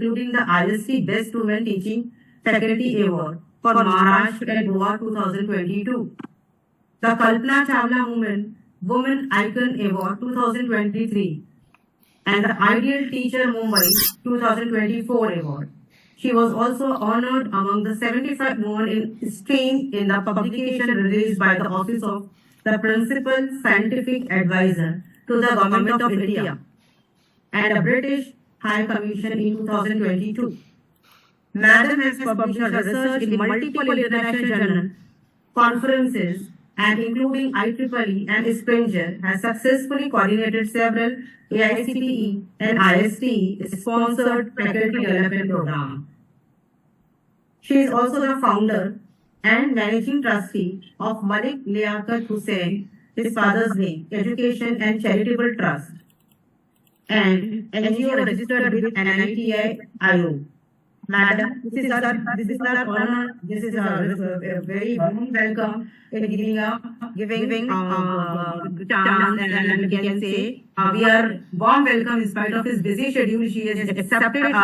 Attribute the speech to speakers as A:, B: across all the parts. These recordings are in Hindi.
A: including the IST Best Women Teaching Faculty Award for Maharashtra and Goa 2022, the Kalpana Chawla Women Icon Award 2023, and the Ideal Teacher Mumbai 2024 award. She was also honored among the 75 women in STEAM in the publication released by the Office of the Principal Scientific Advisor to the Government of India and the British High Commission in 2022. Madam has published her research in multiple international journals, conferences, and including IEEE and Springer, has successfully coordinated several AICTE and ISTE sponsored faculty development programs. She is also the founder and managing trustee of Malik Liaquat Hussain, his father's name, Education and Charitable Trust, and NGO registered with NITI Aayog. Madam, this is our honor. This is a very warm welcome in giving chance, and we can say we are warm welcome in spite of his busy schedule. She has accepted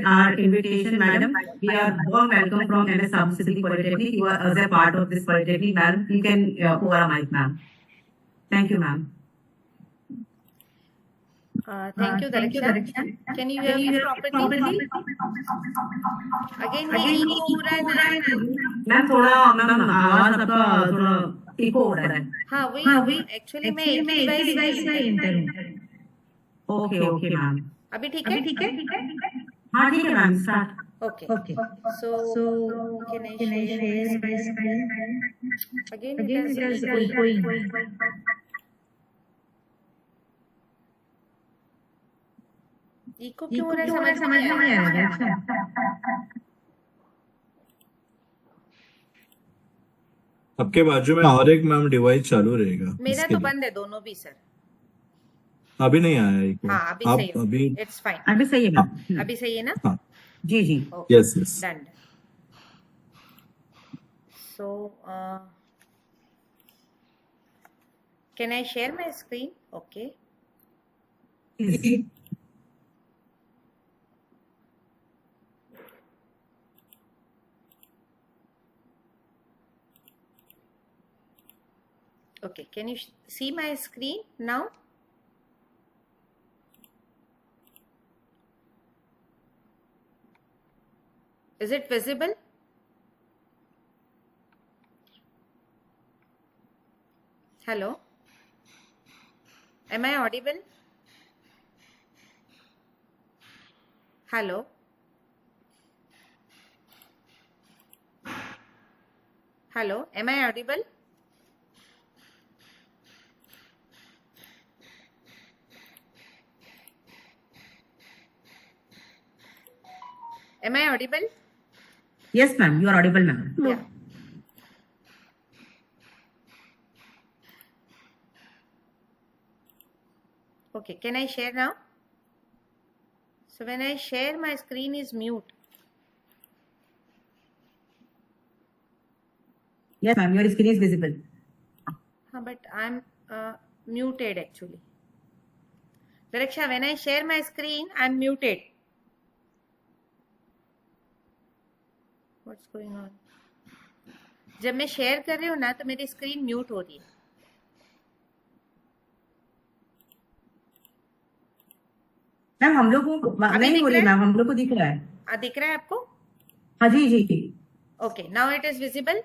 A: our invitation, madam. We are warm welcome from MS Samsudhi Polytechnic. You are as a part of this polytechnic, madam. You can over a mic, ma'am. Thank you, ma'am.
B: Thank you, Dariksha. Can you hear me properly? Again, echo हो रहा है
A: मैम थोड़ा मैम आवाज आपका थोड़ा इको हो रहा है.
B: हाँ वही एक्चुअली मैं एक डिवाइस का इंटर
A: ओके मैम.
B: अभी ठीक है
A: हाँ ठीक है ma'am. Start.
B: Okay. So can I share my screen? Again it is going. Echo क्यों हो रहा है समझ में नहीं आ रहा.
C: आपके बाजू में और एक मैम डिवाइस चालू रहेगा.
B: मेरा तो बंद है दोनों भी सर.
C: अभी नहीं आया इको.
B: हाँ अभी सही है.
C: अभी
B: इट्स फाइन.
A: अभी सही है मैम.
B: अभी सही है ना.
C: हाँ
A: जी.
C: Yes.
B: Done. So can I share my screen? Okay. Okay, can you see my screen now? Is it visible? Hello? Am I audible? Hello? Hello? Am I audible? Am I audible?
A: Yes, ma'am. You are audible, ma'am.
B: Yeah. Okay, can I share now? So when I share, my screen is mute.
A: Yes, ma'am. Your screen is visible.
B: But I'm muted actually. Dariksha, when I share my screen, I'm muted. What's going on? जब मैं शेयर कर रही हूँ ना तो मेरी स्क्रीन म्यूट हो रही है.
A: मैम हम लोग को नहीं हो रही मैम. हम लोग को दिख रहा है.
B: दिख रहा है आपको?
A: हाँ जी.
B: Okay, now it is visible.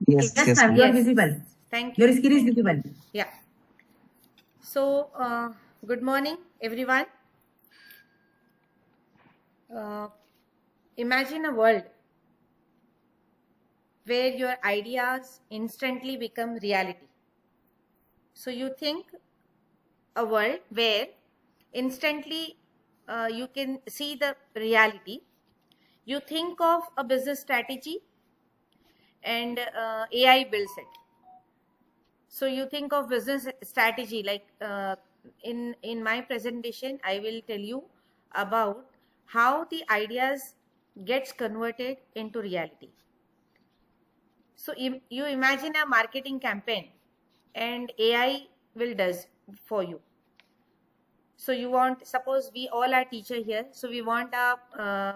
A: Yes, ma'am. You are visible.
B: Thank you.
A: Your screen is visible.
B: Yeah. So good morning, everyone. Imagine a world where your ideas instantly become reality. So you think a world where instantly you can see the reality. You think of a business strategy and AI builds it. So you think of business strategy like in my presentation, I will tell you about how the ideas gets converted into reality. So you imagine a marketing campaign and AI will does for you. So you want, suppose we all are teacher here, so we want a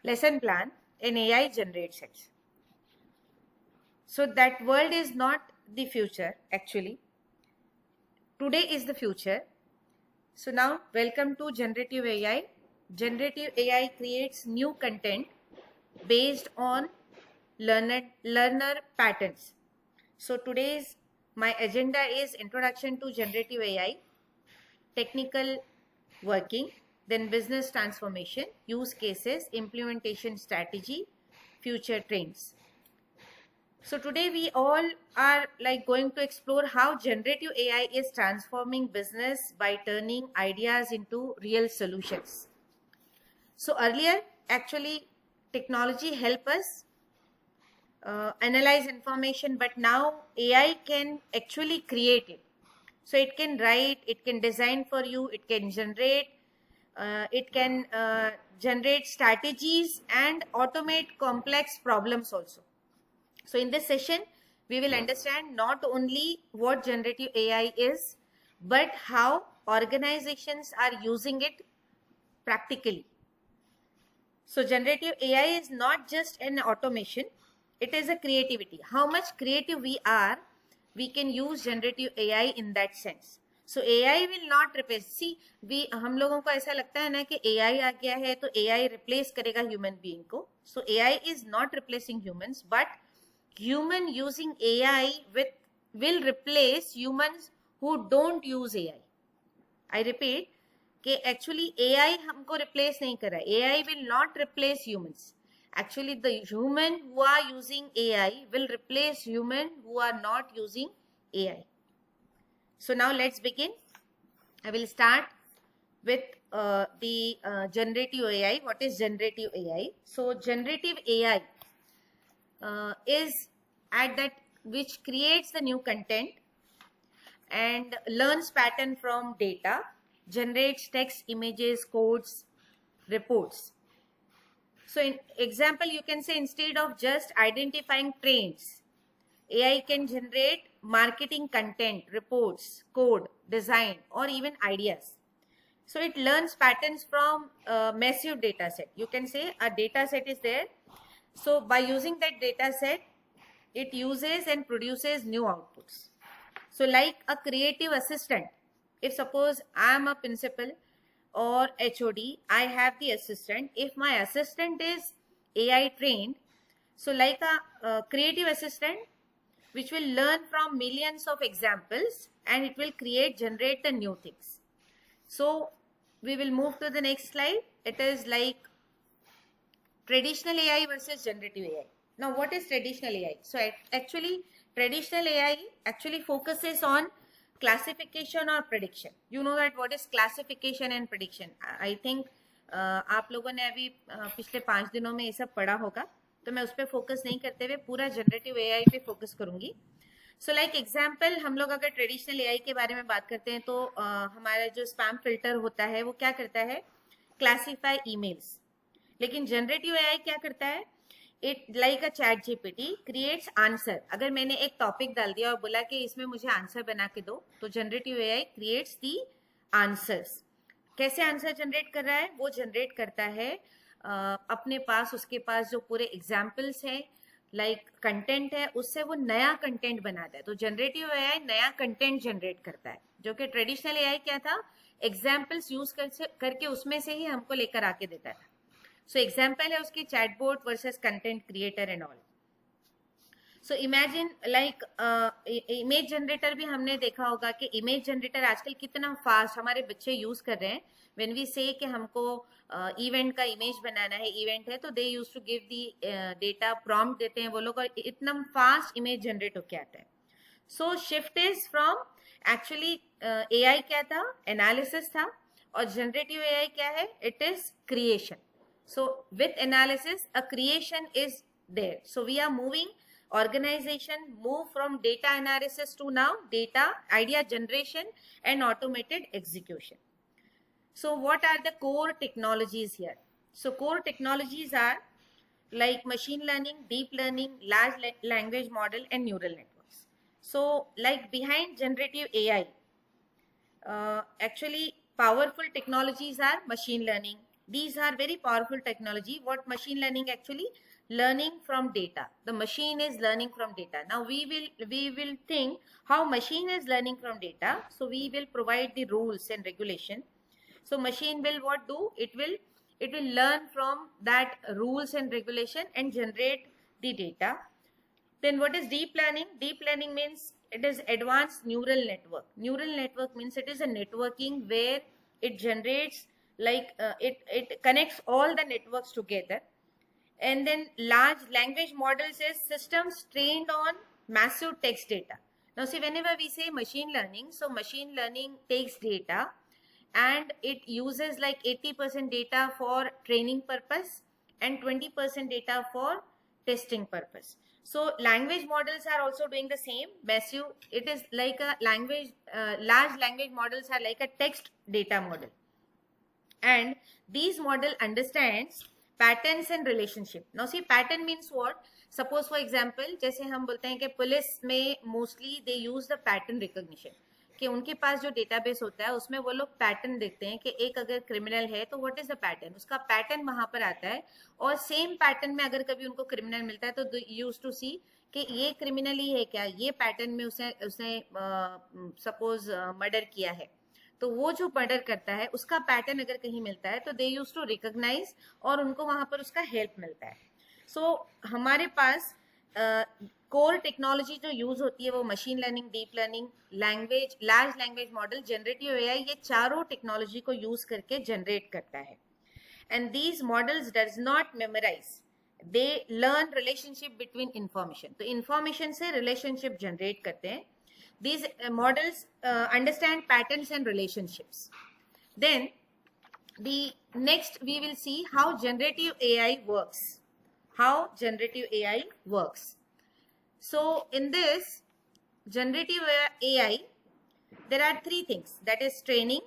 B: lesson plan, an AI generates it. So that world is not the future actually. Today is the future. So now welcome to generative AI. Generative AI creates new content based on learner patterns. So today's my agenda is introduction to generative AI, technical working, then business transformation, use cases, implementation strategy, future trends. So today we all are going to explore how generative AI is transforming business by turning ideas into real solutions. So earlier, actually, technology helped us analyze information, but now AI can actually create it. So it can write, it can design for you, it can generate, generate strategies and automate complex problems also. So in this session, we will understand not only what generative AI is, but how organizations are using it practically. So generative AI is not just an automation, it is a creativity. How much creative we are, we can use generative AI in that sense. So AI will not replace. See, हम लोगों को ऐसा लगता है ना कि AI आ गया है तो AI replace करेगा human being को. So AI is not replacing humans, but human using AI will replace humans who don't use AI. I repeat कि actually AI हमको replace नहीं कर रहा है. AI will not replace humans. Actually, the human who are using AI will replace human who are not using AI. So now let's begin. I will start with the generative AI. What is generative AI? So generative AI is at that which creates the new content and learns pattern from data, generates text, images, codes, reports. So in example, you can say instead of just identifying trends, AI can generate marketing content, reports, code, design, or even ideas. So it learns patterns from a massive data set. You can say a data set is there. So by using that data set, it uses and produces new outputs. So like a creative assistant, if suppose I am a principal or HOD, I have the assistant. If my assistant is AI trained, so like a creative assistant, which will learn from millions of examples and it will generate the new things. So we will move to the next slide. It is like traditional AI versus generative AI. Now what is traditional AI? So actually traditional AI actually focuses on classification or prediction. You know that what is classification and prediction. I think आप लोगों ने अभी पिछले 5 दिनों में ये सब पढ़ा होगा, तो मैं उस पर फोकस नहीं करते हुए पूरा जनरेटिव एआई पे फोकस करूंगी. सो लाइक एग्जांपल, हम लोग अगर ट्रेडिशनल एआई के बारे में बात करते हैं तो हमारा जो स्पैम फिल्टर होता है वो क्या करता है, क्लासीफाई ईमेल्स. लेकिन जनरेटिव एआई क्या करता है, it like a chat GPT creates answer. अगर मैंने एक टॉपिक डाल दिया और बोला कि इसमें मुझे आंसर बना के दो, तो generative AI creates the answers. कैसे आंसर जनरेट कर रहा है, वो जनरेट करता है अपने पास, उसके पास जो पूरे एग्जाम्पल्स हैं, लाइक कंटेंट है, उससे वो नया कंटेंट बनाता है. तो जनरेटिव एआई नया कंटेंट जनरेट करता है, जो कि ट्रेडिशनल एआई क्या था, एग्जाम्पल्स यूज करके उसमें से ही हमको लेकर आके देता था. सो एग्जाम्पल है उसकी chatbot versus content creator and all. So imagine like image generator भी हमने देखा होगा कि इमेज जनरेटर आजकल कितना फास्ट हमारे बच्चे यूज कर रहे हैं. व्हेन वी से कि हमको इवेंट का इमेज बनाना है, इवेंट है, तो they use to give the data, prompt देते हैं वो लोग और इतना फास्ट इमेज जनरेट होके आता है. So shift is from, actually AI क्या था, एनालिसिस था, और जनरेटिव एआई क्या है, it is creation. So with analysis, a creation is there. So we are moving, organization move from data analysis to now data, idea generation and automated execution. So what are the core technologies here? So core technologies are like machine learning, deep learning, large language model and neural networks. So like behind generative AI, Actually, powerful technologies are machine learning. These are very powerful technology. What machine learning actually? Learning from data. The machine is learning from data. Now we will think how machine is learning from data. So we will provide the rules and regulation. So machine will what do? It will learn from that rules and regulation and generate the data. Then what is deep learning? Deep learning means it is advanced neural network. Neural network means it is a networking where it generates it connects all the networks together. And then large language models is systems trained on massive text data. Now see, whenever we say machine learning, so machine learning takes data and it uses like 80% data for training purpose and 20% data for testing purpose. So language models are also doing the same. Massive, it is like a language, large language models are like a text data model. And these model understands patterns and relationship. Now see, pattern means what? Suppose for example, जैसे हम बोलते हैं कि पुलिस में mostly they use the pattern recognition. कि उनके पास जो डेटाबेस होता है उसमें वो लोग पैटर्न देखते हैं कि एक अगर क्रिमिनल है तो व्हाट इज द पैटर्न, उसका पैटर्न वहां पर आता है. और सेम पैटर्न में अगर कभी उनको क्रिमिनल मिलता है तो यूज टू सी कि ये क्रिमिनल ही है क्या, ये पैटर्न में उसने सपोज मर्डर किया है, तो वो जो मर्डर करता है उसका पैटर्न अगर कहीं मिलता है तो दे यूज टू रिकॉग्नाइज और उनको वहां पर उसका हेल्प मिलता है. सो हमारे पास कोर टेक्नोलॉजी जो यूज होती है वो machine learning, deep learning, language, large language model, generative AI, ये चारों टेक्नोलॉजी को यूज करके जनरेट करता है. And these models does not memorise, they learn relationship between information. तो इंफॉर्मेशन से रिलेशनशिप जनरेट करते हैं. These models understand patterns and relationships. Then the next we will see how generative AI works. How generative AI works. So in this generative AI, there are three things. That is training,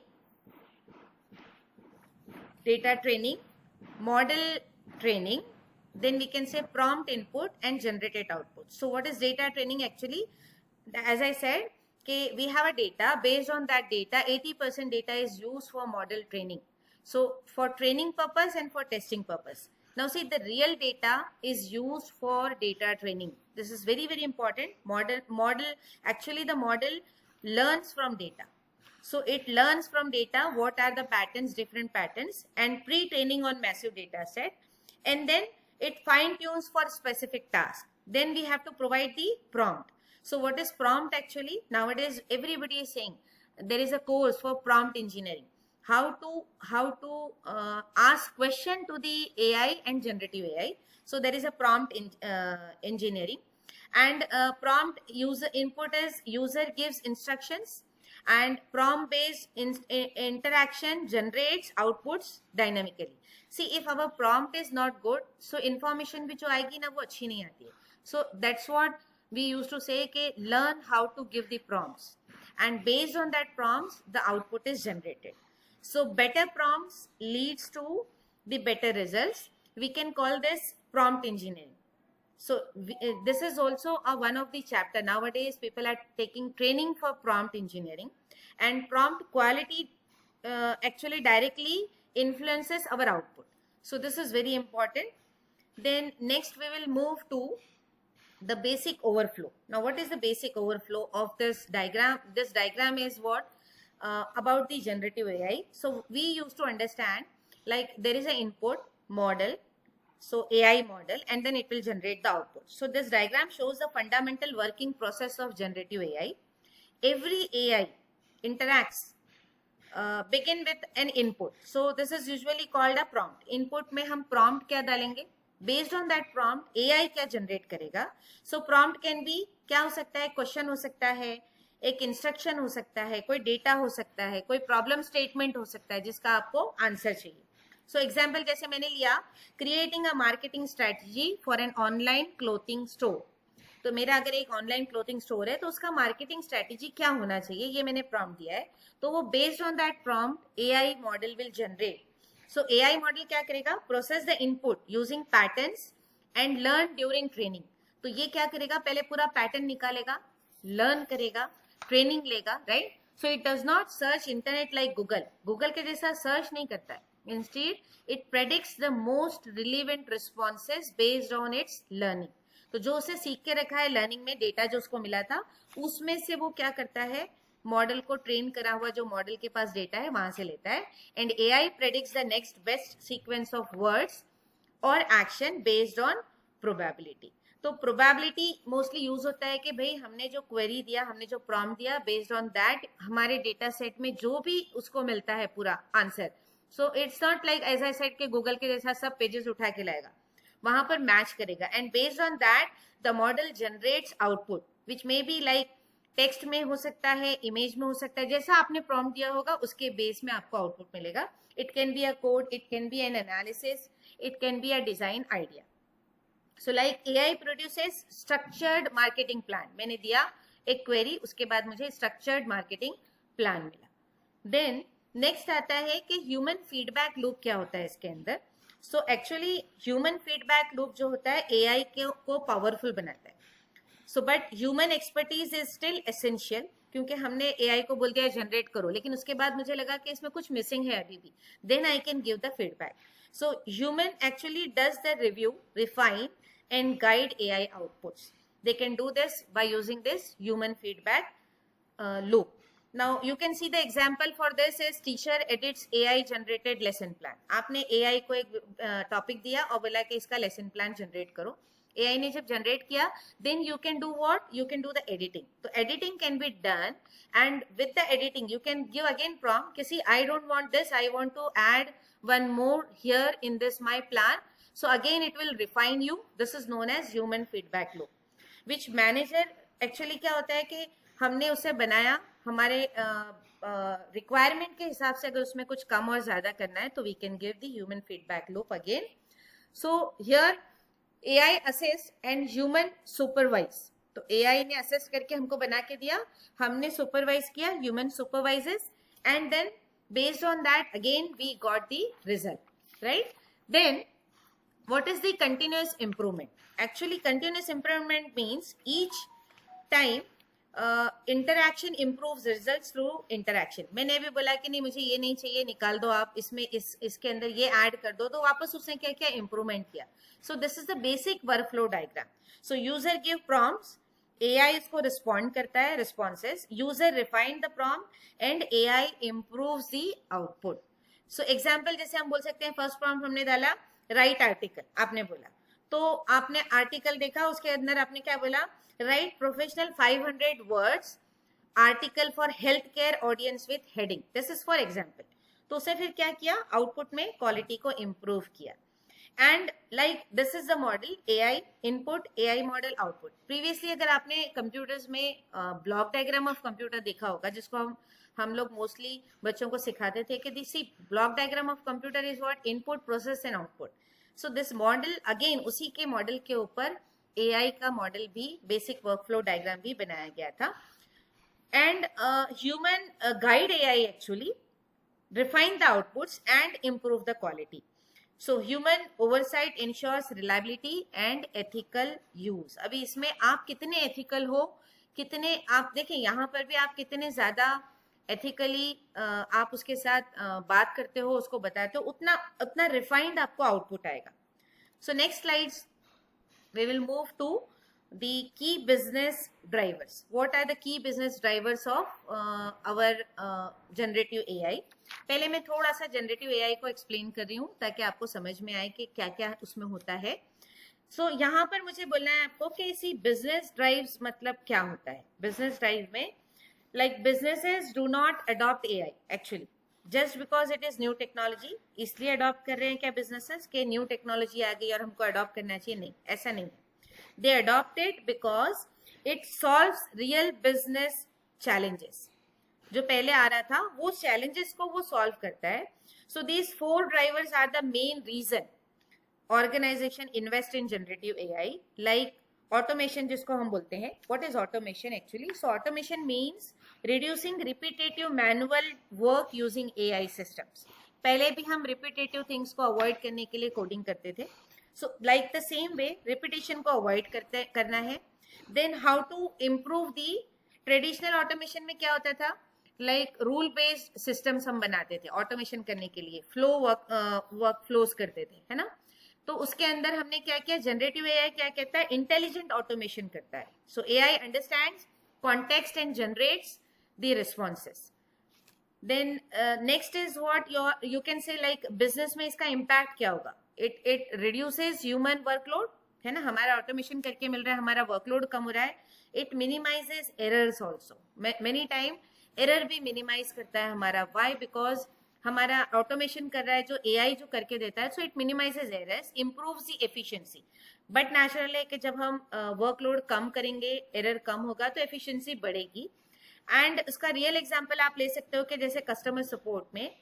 B: data training, model training, then we can say prompt input and generated output. So what is data training actually? As I said, we have a data. Based on that data, 80% data is used for model training. So for training purpose and for testing purpose. Now see, the real data is used for data training. This is very, very important. Actually the model learns from data. So it learns from data what are the patterns, different patterns, and pre-training on massive data set. And then it fine tunes for specific task. Then we have to provide the prompt. So what is prompt actually? Nowadays everybody is saying there is a course for prompt engineering. How to ask question to the AI and generative AI. So there is a prompt engineering, and prompt user input is user gives instructions, and prompt based interaction generates outputs dynamically. See, if our prompt is not good, so information भी जो आएगी ना वो अच्छी नहीं आती है. So that's what we used to say कि learn how to give the prompts, and based on that prompts the output is generated. So better prompts leads to the better results. We can call this prompt engineering. So this is also one of the chapter. Nowadays people are taking training for prompt engineering, and prompt quality actually directly influences our output. So this is very important. Then next we will move to the basic overflow. Now what is the basic overflow of this diagram? This diagram is what about the generative AI. So we used to understand like there is an input model, so AI model, and then it will generate the output. So this diagram shows the fundamental working process of generative AI. Every AI interacts begin with an input. So this is usually called a prompt. Input में हम prompt क्या डालेंगे? Based on that prompt, AI क्या generate करेगा? So prompt can be क्या हो सकता है? Question हो सकता है, एक instruction हो सकता है, कोई data हो सकता है, कोई problem statement हो सकता है जिसका आपको answer चाहिए. So example जैसे मैंने लिया, creating a marketing strategy for an online clothing store. तो मेरा अगर एक ऑनलाइन क्लोथिंग स्टोर है तो उसका मार्केटिंग स्ट्रेटेजी क्या होना चाहिए, ये मैंने प्रॉम्प्ट दिया है. तो वो based on that prompt AI model will generate. So AI model क्या करेगा? Process the input using patterns and learn during training. तो ये क्या करेगा? पहले पूरा पैटर्न निकालेगा, लर्न करेगा, ट्रेनिंग लेगा, right. So it does not search internet like Google. Google के जैसा search नहीं करता है. Instead, it predicts the most relevant responses based on its learning. तो जो उसे सीख के रखा है लर्निंग में, डेटा जो उसको मिला था उसमें से वो क्या करता है, मॉडल को ट्रेन करा हुआ जो मॉडल के पास डेटा है वहां से लेता है. And AI predicts the next best sequence of words और एक्शन बेस्ड ऑन प्रोबेबिलिटी. तो प्रोबेबिलिटी मोस्टली यूज होता है कि भाई हमने जो क्वेरी दिया, हमने जो प्रॉम्प्ट दिया, बेस्ड ऑन दैट हमारे डेटा सेट में जो भी उसको मिलता है पूरा answer. So it's not like as I said के गूगल के जैसा सब पेजेस उठा के लाएगा, वहां पर मैच करेगा. And based on that the model generates output which may be like text में हो सकता है, इमेज में हो सकता है, जैसा आपने प्रॉम्प्ट दिया होगा उसके बेस में आपको आउटपुट मिलेगा. It can be a code, it can be N analysis, it can be a design idea. So like AI produces structured marketing plan. मैंने दिया एक query, उसके बाद मुझे structured marketing plan मिला. Then next आता है कि human feedback loop क्या होता है इसके अंदर. So actually human feedback loop जो होता है AI को powerful बनाता है. So but human expertise is still essential, क्योंकि हमने AI को बोल दिया जनरेट करो, लेकिन उसके बाद मुझे लगा कि इसमें कुछ मिसिंग है अभी भी. Then I can give the feedback. So human actually does the review, refine and guide AI outputs. They can do this by using this human feedback loop. Now you can see the example for this is teacher edits AI generated lesson plan. आपने AI को एक टॉपिक दिया और बोला कि इसका लेसन प्लान जनरेट करो. AI ने जब जनरेट किया, then you can do what? You can do the editing. तो editing can be done, and with the editing you can give again prompt कि see I don't want this, I want to add one more here in this my plan. So again it will refine you. This is known as human feedback loop, which manager actually क्या होता है कि हमने उसे बनाया हमारे रिक्वायरमेंट के हिसाब से, अगर उसमें कुछ कम और ज्यादा करना है तो we can give the human feedback loop again. So here AI assess and human supervise. तो AI ने assess करके हमको बना के दिया, हमने supervise किया, human supervises, and then based on that again we got the result, right? Then what is the continuous improvement? Actually continuous improvement means each time interaction improves results through interaction. मैंने अभी बोला कि नहीं मुझे ये नहीं चाहिए, निकाल दो आप, इसमें इसके अंदर ये ऐड कर दो, तो वापस उसने क्या किया, इम्प्रूवमेंट किया. सो this is the basic workflow diagram. So user give prompts, AI इसको रिस्पॉन्ड करता है, responses, user refine the prompt and AI improves the output. So example जैसे हम बोल सकते हैं, फर्स्ट प्रॉम्प्ट हमने डाला राइट आर्टिकल, आपने बोला, तो आपने आर्टिकल देखा, उसके अंदर आपने क्या बोला, right professional 500 words article for health care audience with heading. This is for example. तो उसे फिर क्या किया, आउटपुट में क्वालिटी को इम्प्रूव किया. And like this is the model, AI input, AI model output. Previously अगर आपने कंप्यूटर्स में ब्लॉक डायग्राम ऑफ कंप्यूटर देखा होगा, जिसको हम लोग मोस्टली बच्चों को सिखाते थे कि this block diagram of computer is what, input, process and output. So this model again उसी के मॉडल के ऊपर AI का मॉडल भी, बेसिक वर्कफ्लो डायग्राम भी बनाया गया था. And human guide AI actually refine the outputs and improve the quality. So human oversight ensures reliability and ethical use. अभी इसमें आप कितने ethical हो, कितने आप देखें, यहाँ पर भी आप कितने ज्यादा ethically आप उसके साथ बात करते हो, उसको बताते हो, उतना refined आपको output आएगा. So next slides we will move to the key business drivers. What are the key business drivers of our generative AI? पहले मैं थोड़ा सा जनरेटिव AI को एक्सप्लेन कर रही हूँ ताकि आपको समझ में आए कि क्या क्या उसमें होता है. सो यहाँ पर मुझे बोलना है आपको कि इसी बिजनेस ड्राइव्स मतलब क्या होता है. बिजनेस ड्राइव में like businesses do not adopt AI actually just because it is new technology. इसलिए अडॉप्ट कर रहे हैं क्या बिजनेसेस के न्यू टेक्नोलॉजी आ गई और हमको अडॉप्ट करना चाहिए? नहीं, ऐसा नहीं है. They adopt it because it solves real business challenges. जो पहले आ रहा था वो चैलेंजेस को वो सॉल्व करता है. So these 4 drivers are the main reason organisation invest in generative AI. Like automation जिसको हम बोलते हैं. What is automation actually? So automation means reducing repetitive manual work using AI systems. पहले भी हम रिपीटेटिव थिंग्स को अवॉइड करने के लिए कोडिंग करते थे. So like the same way repetition को अवॉइड करना है. Then how to improve the traditional automation में क्या होता था, लाइक रूल बेस्ड सिस्टम्स हम बनाते थे ऑटोमेशन करने के लिए, वर्क फ्लोज करते थे, है ना। तो उसके अंदर हमने क्या किया, जनरेटिव एआई क्या कहता है, इंटेलिजेंट ऑटोमेशन करता है. So AI understands context and generates the responses. Then next is what you can say like business में इसका impact क्या होगा, it reduces human workload, है ना, हमारा automation करके मिल रहा है, हमारा workload कम हो रहा है. It minimizes errors also, many time error भी minimize करता है हमारा. Why? Because हमारा automation कर रहा है जो AI जो करके देता है, so it minimizes errors, improves the efficiency. But natural है कि जब हम workload कम करेंगे, error कम होगा तो efficiency बढ़ेगी. एंड उसका रियल एग्जाम्पल आप ले सकते हो कि जैसे कस्टमर सपोर्ट में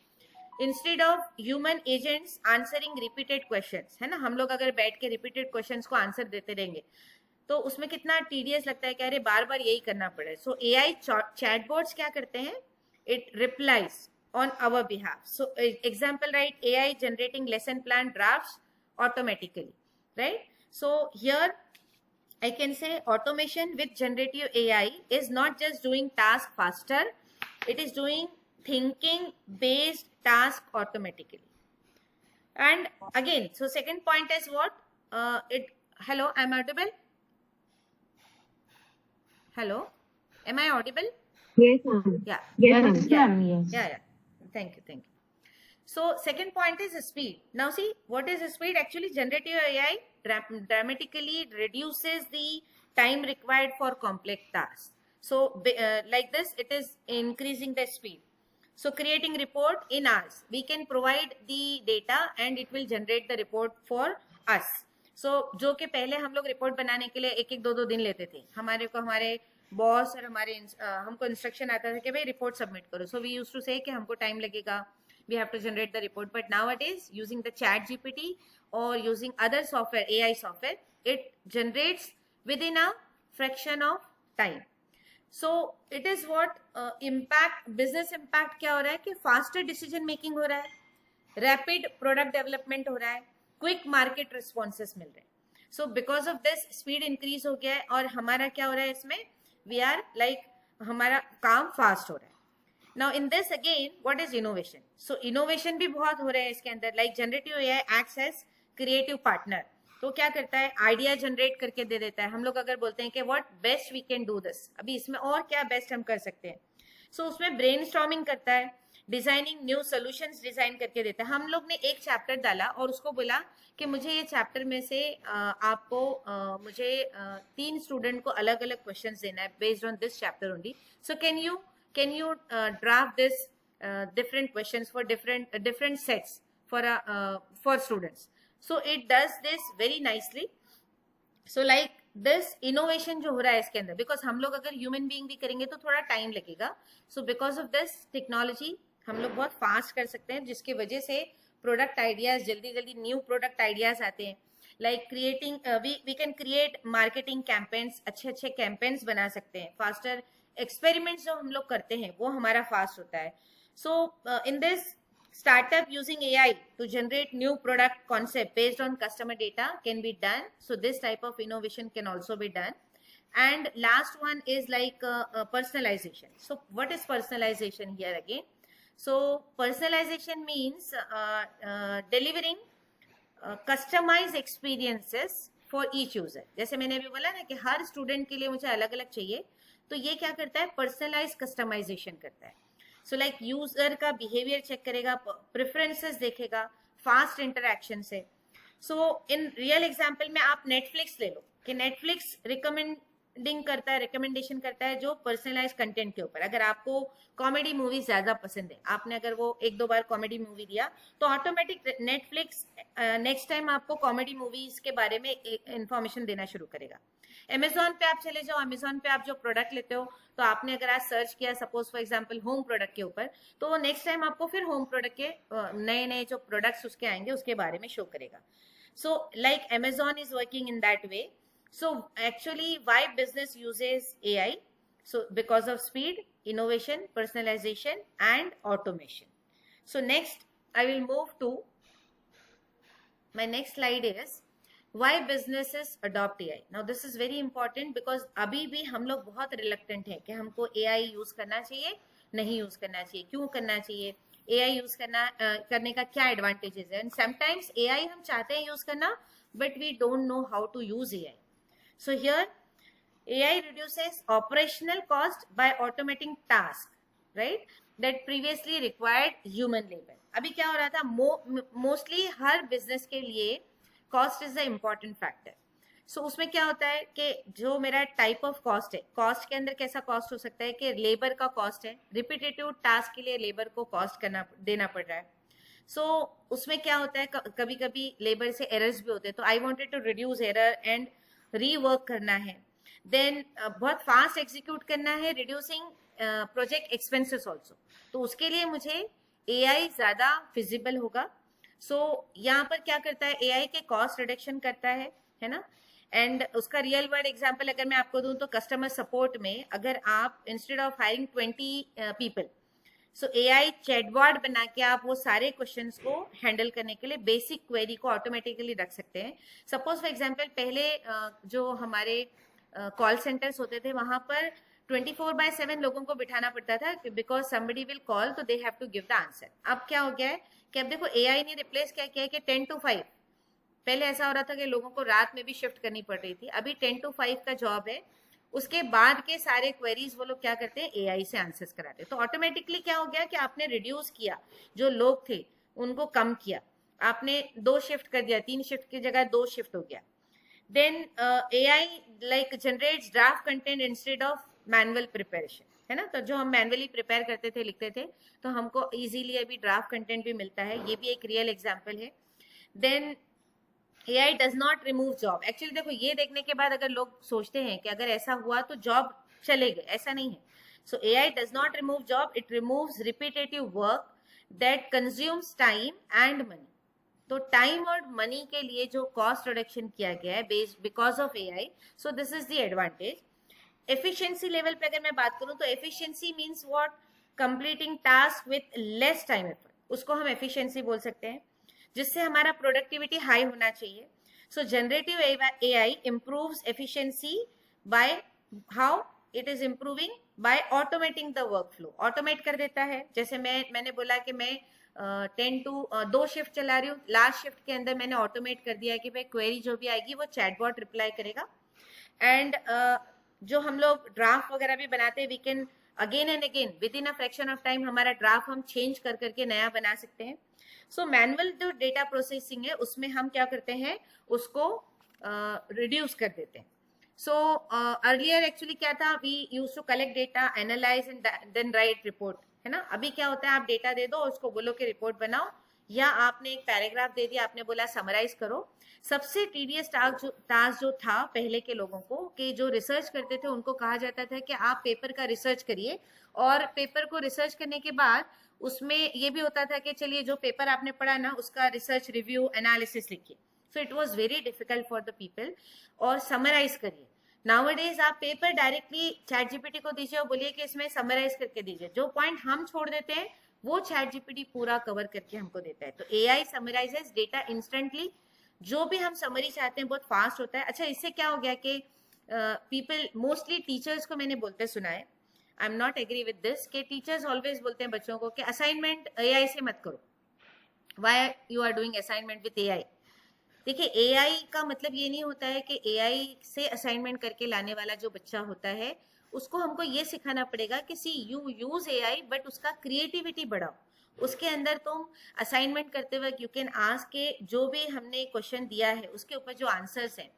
B: instead of human agents answering repeated questions, है ना, हम लोग अगर बैठ के रिपीटेड क्वेश्चंस को आंसर देते रहेंगे तो उसमें कितना टीडियस लगता है कि अरे बार बार यही करना पड़े. सो एआई चैटबॉट्स क्या करते हैं, it replies on our behalf. So example right, AI generating lesson plan drafts automatically, right. So here I can say automation with generative AI is not just doing task faster, it is doing thinking based task automatically. And again, so second point is what? Hello, am I audible? Hello, am I audible?
D: Yes, ma'am.
B: Yeah.
D: Yes, ma'am. Yes.
B: Yeah. Thank you. So second point is speed. Now see, what is speed? Actually, generative AI dramatically reduces the time required for complex tasks. So like this, it is increasing the speed. So creating report in hours, we can provide the data and it will generate the report for us. So जो कि पहले हम लोग रिपोर्ट बनाने के लिए एक एक दो दिन लेते थे, हमारे को हमारे बॉस और हमको इंस्ट्रक्शन आता था कि भाई रिपोर्ट सबमिट करो. So we use to say कि हमको टाइम लगेगा, we have to generate the report. But nowadays, using the chat GPT or using other software, AI software, it generates within a fraction of time. So it is what impact, business impact क्या हो रहा है कि faster decision making हो रहा है, rapid product development हो रहा है, quick market responses मिल रहे हैं. So because of this speed increase हो गया है और हमारा क्या हो रहा है इसमें, we are like हमारा काम fast हो रहा है. Now in this again, what is innovation? So innovation भी बहुत हो रहा है इसके अंदर. Like generative AI acts as creative partner. तो क्या करता है, आइडिया जनरेट करके दे देता है. हम लोग अगर बोलते हैं कि what best we can do this, अभी इसमें और क्या बेस्ट हम कर सकते हैं, so उसमें brainstorming करता है, डिजाइनिंग न्यू सॉल्यूशंस डिजाइन करके देता है. हम लोग ने एक चैप्टर डाला और उसको बोला कि मुझे ये चैप्टर में से आपको मुझे 3 स्टूडेंट को अलग अलग क्वेश्चंस देना है based on this chapter only. So can you draft this different questions for different sets for students. So it does this very nicely. So like this innovation जो हो रहा है इसके अंदर, because हम लोग अगर human being भी करेंगे तो थोड़ा टाइम लगेगा. So because of this technology हम लोग बहुत फास्ट कर सकते हैं, जिसकी वजह से प्रोडक्ट आइडियाज जल्दी न्यू प्रोडक्ट आइडियाज आते हैं. Like creating, we can create marketing campaigns, अच्छे कैंपेन्स बना सकते हैं फास्टर. एक्सपेरिमेंट्स जो हम लोग करते हैं वो हमारा फास्ट होता है. So in this startup using AI to generate new product concept based on customer data can be done. So this type of innovation can also be done. And last one is like personalization. So what is personalization here again? So personalization means delivering customized experiences for each user. जैसे मैंने अभी बोला ना कि हर स्टूडेंट के लिए मुझे अलग अलग चाहिए, तो ये क्या करता है, पर्सनलाइज कस्टमाइजेशन करता है. सो लाइक यूजर का बिहेवियर चेक करेगा, प्रेफरेंसेस देखेगा, फास्ट इंटरैक्शन से. सो इन रियल एग्जांपल में आप नेटफ्लिक्स ले लो कि नेटफ्लिक्स रिकमेंडेशन करता है जो पर्सनलाइज कंटेंट के ऊपर. अगर आपको कॉमेडी मूवी ज्यादा पसंद है, आपने अगर वो 1-2 बार कॉमेडी मूवी दिया तो ऑटोमेटिक नेटफ्लिक्स नेक्स्ट टाइम आपको कॉमेडी मूवीज के बारे में इंफॉर्मेशन देना शुरू करेगा. अमेजोन पे आप चले जाओ, अमेजोन पे आप जो प्रोडक्ट लेते हो तो आपने अगर आज सर्च किया suppose for example home product के ऊपर, तो वो नेक्स्ट टाइम आपको फिर होम प्रोडक्ट के नए जो प्रोडक्ट्स उसके आएंगे उसके बारे में शो करेगा. So like Amazon is working in that way. So actually why business uses AI? So because of speed, innovation, personalization and automation. So next I will move to my next slide is why businesses adopt AI. Now this is very important because अभी भी हम लोग बहुत reluctant है कि हमको AI use करना चाहिए, नहीं यूज करना चाहिए, क्यों करना चाहिए, एआई यूज करने का क्या एडवांटेजेस है। एंड समटाइम्स एआई हम चाहते हैं यूज करना but we don't know how to use AI. So here AI reduces operational cost by automating tasks, right? That previously required human labor. अभी क्या हो रहा था, मोस्टली हर बिजनेस के लिए cost is the important factor. So उसमें क्या होता है कि जो मेरा टाइप ऑफ कॉस्ट है, कॉस्ट के अंदर कैसा कॉस्ट हो सकता है कि लेबर का कॉस्ट है, रिपीटेटिव टास्क के लिए लेबर को कॉस्ट देना पड़ रहा है। सो उसमें क्या होता है, कभी कभी लेबर से एरर्स भी होते हैं, तो I wanted to reduce error and rework करना है। देन बहुत फास्ट एग्जीक्यूट करना है, रिड्यूसिंग प्रोजेक्ट एक्सपेंसेस ऑल्सो, तो उसके लिए मुझे एआई ज्यादा फिजिबल होगा। सो यहाँ पर क्या करता है, एआई के कॉस्ट रिडक्शन करता है ना। एंड उसका रियल वर्ल्ड एग्जांपल अगर मैं आपको दूं तो कस्टमर सपोर्ट में अगर आप instead of hiring 20 people, so AI chatbot बना के आप वो सारे क्वेश्चंस को हैंडल करने के लिए बेसिक क्वेरी को ऑटोमेटिकली रख सकते हैं। सपोज फॉर एग्जांपल पहले जो हमारे कॉल सेंटर्स होते थे वहां पर 24/7 लोगों को बिठाना पड़ता था बिकॉज समबडी विल कॉल तो they have to give the answer. अब क्या हो गया है कि अब देखो एआई ने रिप्लेस क्या किया है कि 10 to 5, पहले ऐसा हो रहा था कि लोगों को रात में भी शिफ्ट करनी पड़ रही थी, अभी 10 to 5 का जॉब है, उसके बाद के सारे क्वेरीज वो लोग क्या करते हैं, एआई से आंसर्स कराते हैं। तो ऑटोमेटिकली क्या हो गया कि आपने रिड्यूस किया, जो लोग थे उनको कम किया, आपने 2 शिफ्ट कर दिया, 3 शिफ्ट की जगह 2 शिफ्ट हो गया। Then AI like generates draft content instead of manual preparation, है ना। तो जो हम मैनुअली प्रिपेयर करते थे, लिखते थे, तो हमको इजीली अभी ड्राफ्ट कंटेंट भी मिलता है, ये भी एक रियल एग्जांपल है। Then AI does not remove job. Actually देखो ये देखने के बाद अगर लोग सोचते हैं कि अगर ऐसा हुआ तो जॉब चले गए, ऐसा नहीं है। So AI does not remove job, it removes repetitive work that consumes time and money. तो टाइम और मनी के लिए जो कॉस्ट रिडक्शन किया गया है because of AI, so this is the advantage. Efficiency level पे अगर मैं बात करूं तो efficiency means what, completing task with less time effort, उसको हम एफिशिएंसी बोल सकते हैं, जिससे हमारा प्रोडक्टिविटी हाई होना चाहिए। So generative AI improves efficiency by how it is improving by automating the workflow, automate कर देता है। जैसे मैंने बोला कि मैं 2 शिफ्ट चला रही हूँ, लास्ट शिफ्ट के अंदर मैंने ऑटोमेट कर दिया कि भाई क्वेरी जो भी आएगी वो चैटबॉट रिप्लाई करेगा। एंड जो हम लोग ड्राफ्ट वगैरह भी बनाते हैं, we can again and again within a fraction of time हमारा ड्राफ्ट हम चेंज कर करके नया बना सकते हैं। सो मैनुअल जो डेटा प्रोसेसिंग है उसमें हम क्या करते हैं, उसको रिड्यूस कर देते हैं। सो अर्लियर एक्चुअली क्या था, we use to collect data, analyse and then write report, है ना। अभी क्या होता है, आप डेटा दे दो, उसको बोलो कि रिपोर्ट बनाओ, या आपने एक पैराग्राफ दे दिया, आपने बोला समराइज करो। सबसे टीडियस टास्क जो था पहले के लोगों को, कि जो रिसर्च करते थे उनको कहा जाता था कि आप पेपर का रिसर्च करिए, और पेपर को रिसर्च करने के बाद उसमें ये भी होता था कि चलिए जो पेपर आपने पढ़ा ना उसका रिसर्च रिव्यू एनालिसिस लिखिए। So it was very difficult for the people, और समराइज करिए। नाउअडेज आप पेपर डायरेक्टली चैट जीपीटी को दीजिए और बोलिए कि इसमें समराइज करके दीजिए, जो पॉइंट हम छोड़ देते हैं वो चैट जीपीटी पूरा कवर करके हमको देता है। तो एआई समराइजेस डेटा इंस्टेंटली, जो भी हम समरी चाहते हैं बहुत फास्ट होता है। अच्छा, इससे क्या हो गया कि पीपल मोस्टली टीचर्स को मैंने बोलते सुना है, I am not agree with this, कि टीचर्स ऑलवेज बोलते हैं बच्चों को कि असाइनमेंट एआई से मत करो, why you are doing assignment with AI. देखिए एआई का मतलब ये नहीं होता है कि एआई से असाइनमेंट करके लाने वाला जो बच्चा होता है उसको हमको ये सिखाना पड़ेगा कि सी यू यूज एआई बट उसका क्रिएटिविटी बढ़ाओ। उसके अंदर तुम असाइनमेंट करते वक्त यू कैन आस्क के जो भी हमने क्वेश्चन दिया है उसके ऊपर जो आंसर्स हैं,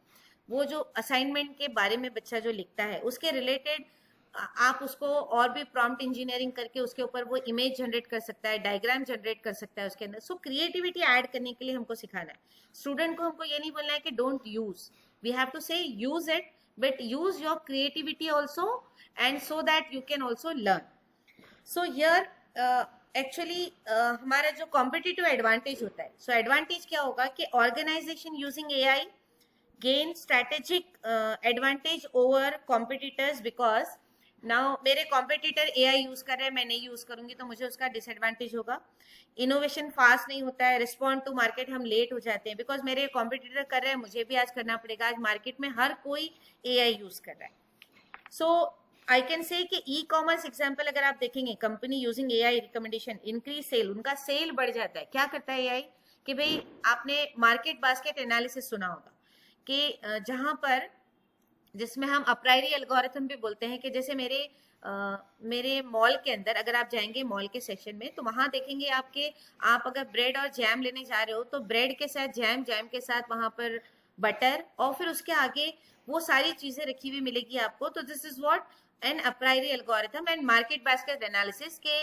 B: वो जो असाइनमेंट के बारे में बच्चा जो लिखता है उसके रिलेटेड आप उसको और भी प्रॉम्प्ट इंजीनियरिंग करके उसके ऊपर वो इमेज जनरेट कर सकता है, डायग्राम जनरेट कर सकता है उसके अंदर। सो क्रिएटिविटी ऐड करने के लिए हमको सिखाना है। स्टूडेंट को हमको ये नहीं बोलना है कि don't use, we have to say use it but use your creativity also, and so that you can also learn. So here actually हमारा जो कॉम्पिटिटिव एडवांटेज होता है, सो एडवांटेज क्या होगा कि organisation using AI gain strategic advantage over competitors, because now मेरे कॉम्पिटिटर एआई यूज कर रहे हैं, मैं नहीं यूज करूंगी तो मुझे उसका डिसएडवांटेज होगा। इनोवेशन फास्ट नहीं होता है, रिस्पॉन्ड टू मार्केट हम लेट हो जाते हैं, बिकॉज मेरे कॉम्पिटिटर कर रहे हैं मुझे भी आज करना पड़ेगा। आज मार्केट में हर कोई एआई यूज कर रहा है। सो आई कैन से कि ई कॉमर्स एग्जाम्पल अगर आप देखेंगे, company using AI recommendation increase sale, उनका सेल बढ़ जाता है। क्या करता है एआई कि भाई आपने मार्केट बास्केट एनालिसिस सुना होगा कि जहां पर, जिसमें हम अप्रायरी एल्गोरिथम भी बोलते हैं, कि जैसे मेरे मॉल के अंदर अगर आप जाएंगे मॉल के सेक्शन में, तो वहां देखेंगे आप अगर ब्रेड और जैम लेने जा रहे हो तो ब्रेड के साथ जैम, जैम के साथ वहां पर बटर, और फिर उसके आगे वो सारी चीजें रखी हुई मिलेगी आपको। तो this is what an apriori algorithm and market basket analysis के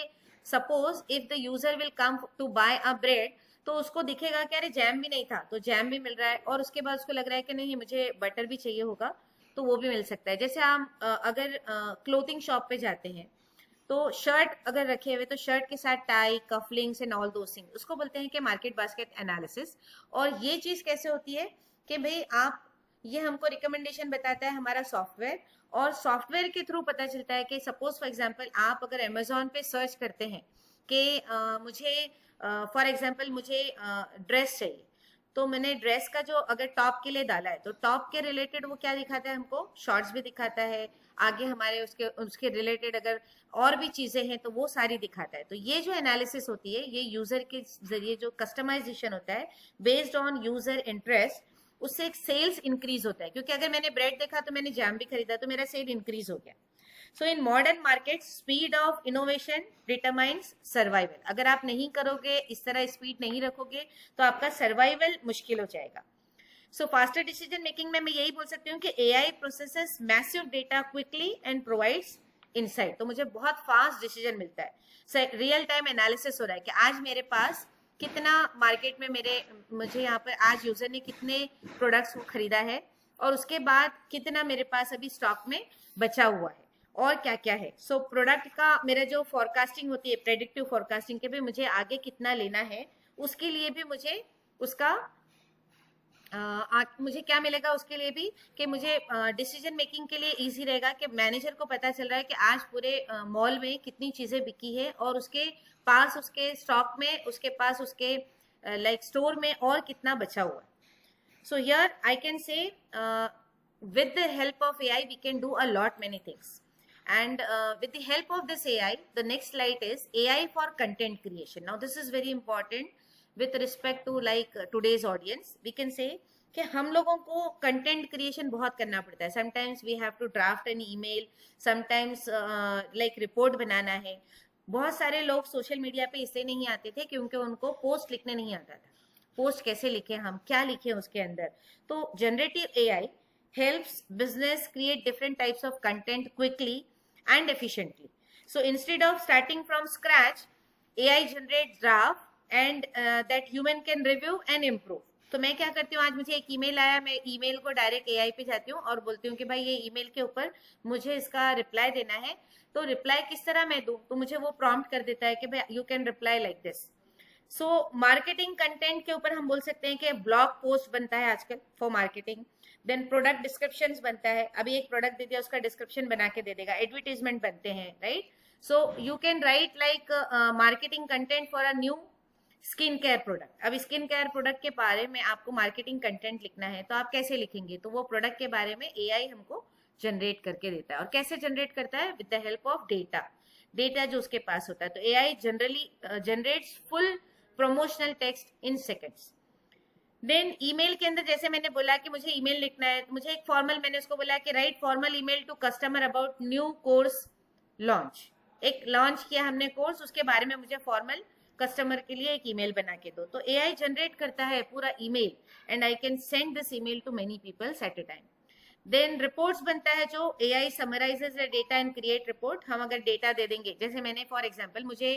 B: suppose if the user will come to buy a bread, तो उसको दिखेगा कि अरे जैम भी नहीं था तो जैम भी मिल रहा है, और उसके बाद उसको लग रहा है कि नहीं मुझे बटर भी चाहिए होगा तो वो भी मिल सकता है। जैसे आप अगर क्लोथिंग शॉप पे जाते हैं तो शर्ट अगर रखे हुए तो शर्ट के साथ tie, cufflinks and all those things, उसको बोलते हैं कि मार्केट बास्केट एनालिसिस। और ये चीज कैसे होती है कि भाई आप, ये हमको रिकमेंडेशन बताता है हमारा सॉफ्टवेयर, और सॉफ्टवेयर के थ्रू पता चलता है कि सपोज फॉर एग्जांपल आप अगर अमेजोन पे सर्च करते हैं कि मुझे फॉर एग्जांपल मुझे ड्रेस चाहिए, तो मैंने ड्रेस का जो अगर टॉप के लिए डाला है तो टॉप के रिलेटेड वो क्या दिखाता है हमको, शॉर्ट्स भी दिखाता है, आगे हमारे उसके रिलेटेड अगर और भी चीजें हैं तो वो सारी दिखाता है। तो ये जो एनालिसिस होती है ये यूजर के जरिए जो कस्टमाइजेशन होता है बेस्ड ऑन यूजर इंटरेस्ट, उससे एक सेल्स इंक्रीज होता है। क्योंकि अगर मैंने ब्रेड देखा तो मैंने जैम भी खरीदा तो मेरा सेल इंक्रीज हो गया। So in modern market speed of innovation determines survival. अगर आप नहीं करोगे, इस तरह स्पीड नहीं रखोगे तो आपका सर्वाइवल मुश्किल हो जाएगा। सो फास्टर डिसीजन मेकिंग में मैं यही बोल सकती हूँ कि AI processes massive data quickly and provides insight. तो मुझे बहुत फास्ट डिसीजन मिलता है। रियल टाइम एनालिसिस हो रहा है कि आज मेरे पास कितना मार्केट में मुझे यहाँ पर आज यूजर ने कितने प्रोडक्ट्स को खरीदा है, और उसके बाद कितना मेरे पास अभी स्टॉक में बचा हुआ है और क्या क्या है। सो प्रोडक्ट का मेरा जो फॉरकास्टिंग होती है, प्रेडिक्टिव फॉरकास्टिंग के भी मुझे आगे कितना लेना है, उसके लिए भी मुझे उसका मुझे क्या मिलेगा उसके लिए भी, कि मुझे डिसीजन मेकिंग के लिए इजी रहेगा कि मैनेजर को पता चल रहा है कि आज पूरे मॉल में कितनी चीजें बिकी है और उसके पास उसके स्टॉक में उसके पास उसके लाइक स्टोर में और कितना बचा हुआ है। So here I can say with the help of AI we can do a lot many things, and with the help of this AI, the next slide is AI for content creation. Now this is very important with respect to like today's audience. We can say कि हम लोगों को कंटेंट क्रिएशन बहुत करना पड़ता है। Sometimes we have to draft an email, sometimes like report बनाना है। बहुत सारे लोग सोशल मीडिया पे इसलिए नहीं आते थे क्योंकि उनको पोस्ट लिखने नहीं आता था। पोस्ट कैसे लिखें, हम क्या लिखें उसके अंदर। तो generative AI helps business create different types of content quickly and efficiently. So instead of starting from scratch, AI generates draft and that human can review and improve. तो मैं क्या करती हूँ, आज मुझे एक ईमेल आया, मैं ईमेल को डायरेक्ट एआई पे जाती हूँ और बोलती हूँ कि भाई ये ईमेल के ऊपर मुझे इसका रिप्लाई देना है, तो रिप्लाई किस तरह मैं दूँ, तो मुझे वो प्रॉम्प्ट कर देता है कि भाई you can reply like this. So marketing content के ऊपर हम बोल सकते हैं कि ब्लॉग पोस्ट बनता है आजकल for marketing, then product descriptions बनता है, अभी एक प्रोडक्ट दे दिया उसका डिस्क्रिप्शन बना के दे देगा, एडवर्टाइजमेंट बनते हैं, right. So you can write like marketing content for a new skin care product. अब स्किन केयर प्रोडक्ट के बारे में आपको मार्केटिंग कंटेंट लिखना है तो आप कैसे लिखेंगे, तो वो प्रोडक्ट के बारे में एआई हमको जनरेट करके देता है। और कैसे जनरेट करता है, with the help of data जो उसके पास होता है। तो AI generally generates full promotional text in seconds. Then email के अंदर जैसे मैंने बोला कि मुझे ईमेल लिखना है, तो मुझे एक फॉर्मल, मैंने उसको बोला कि write formal email to customer about new course launch. एक लॉन्च किया हमने कोर्स, उसके बारे में मुझे फॉर्मल कस्टमर के लिए एक ईमेल बना के दो। तो एआई जनरेट करता है पूरा email and I can send this email to many peoples at a time. Then reports बनता है जो AI summarises the data and create report. हम अगर डेटा दे देंगे, जैसे मैंने फॉर एग्जांपल मुझे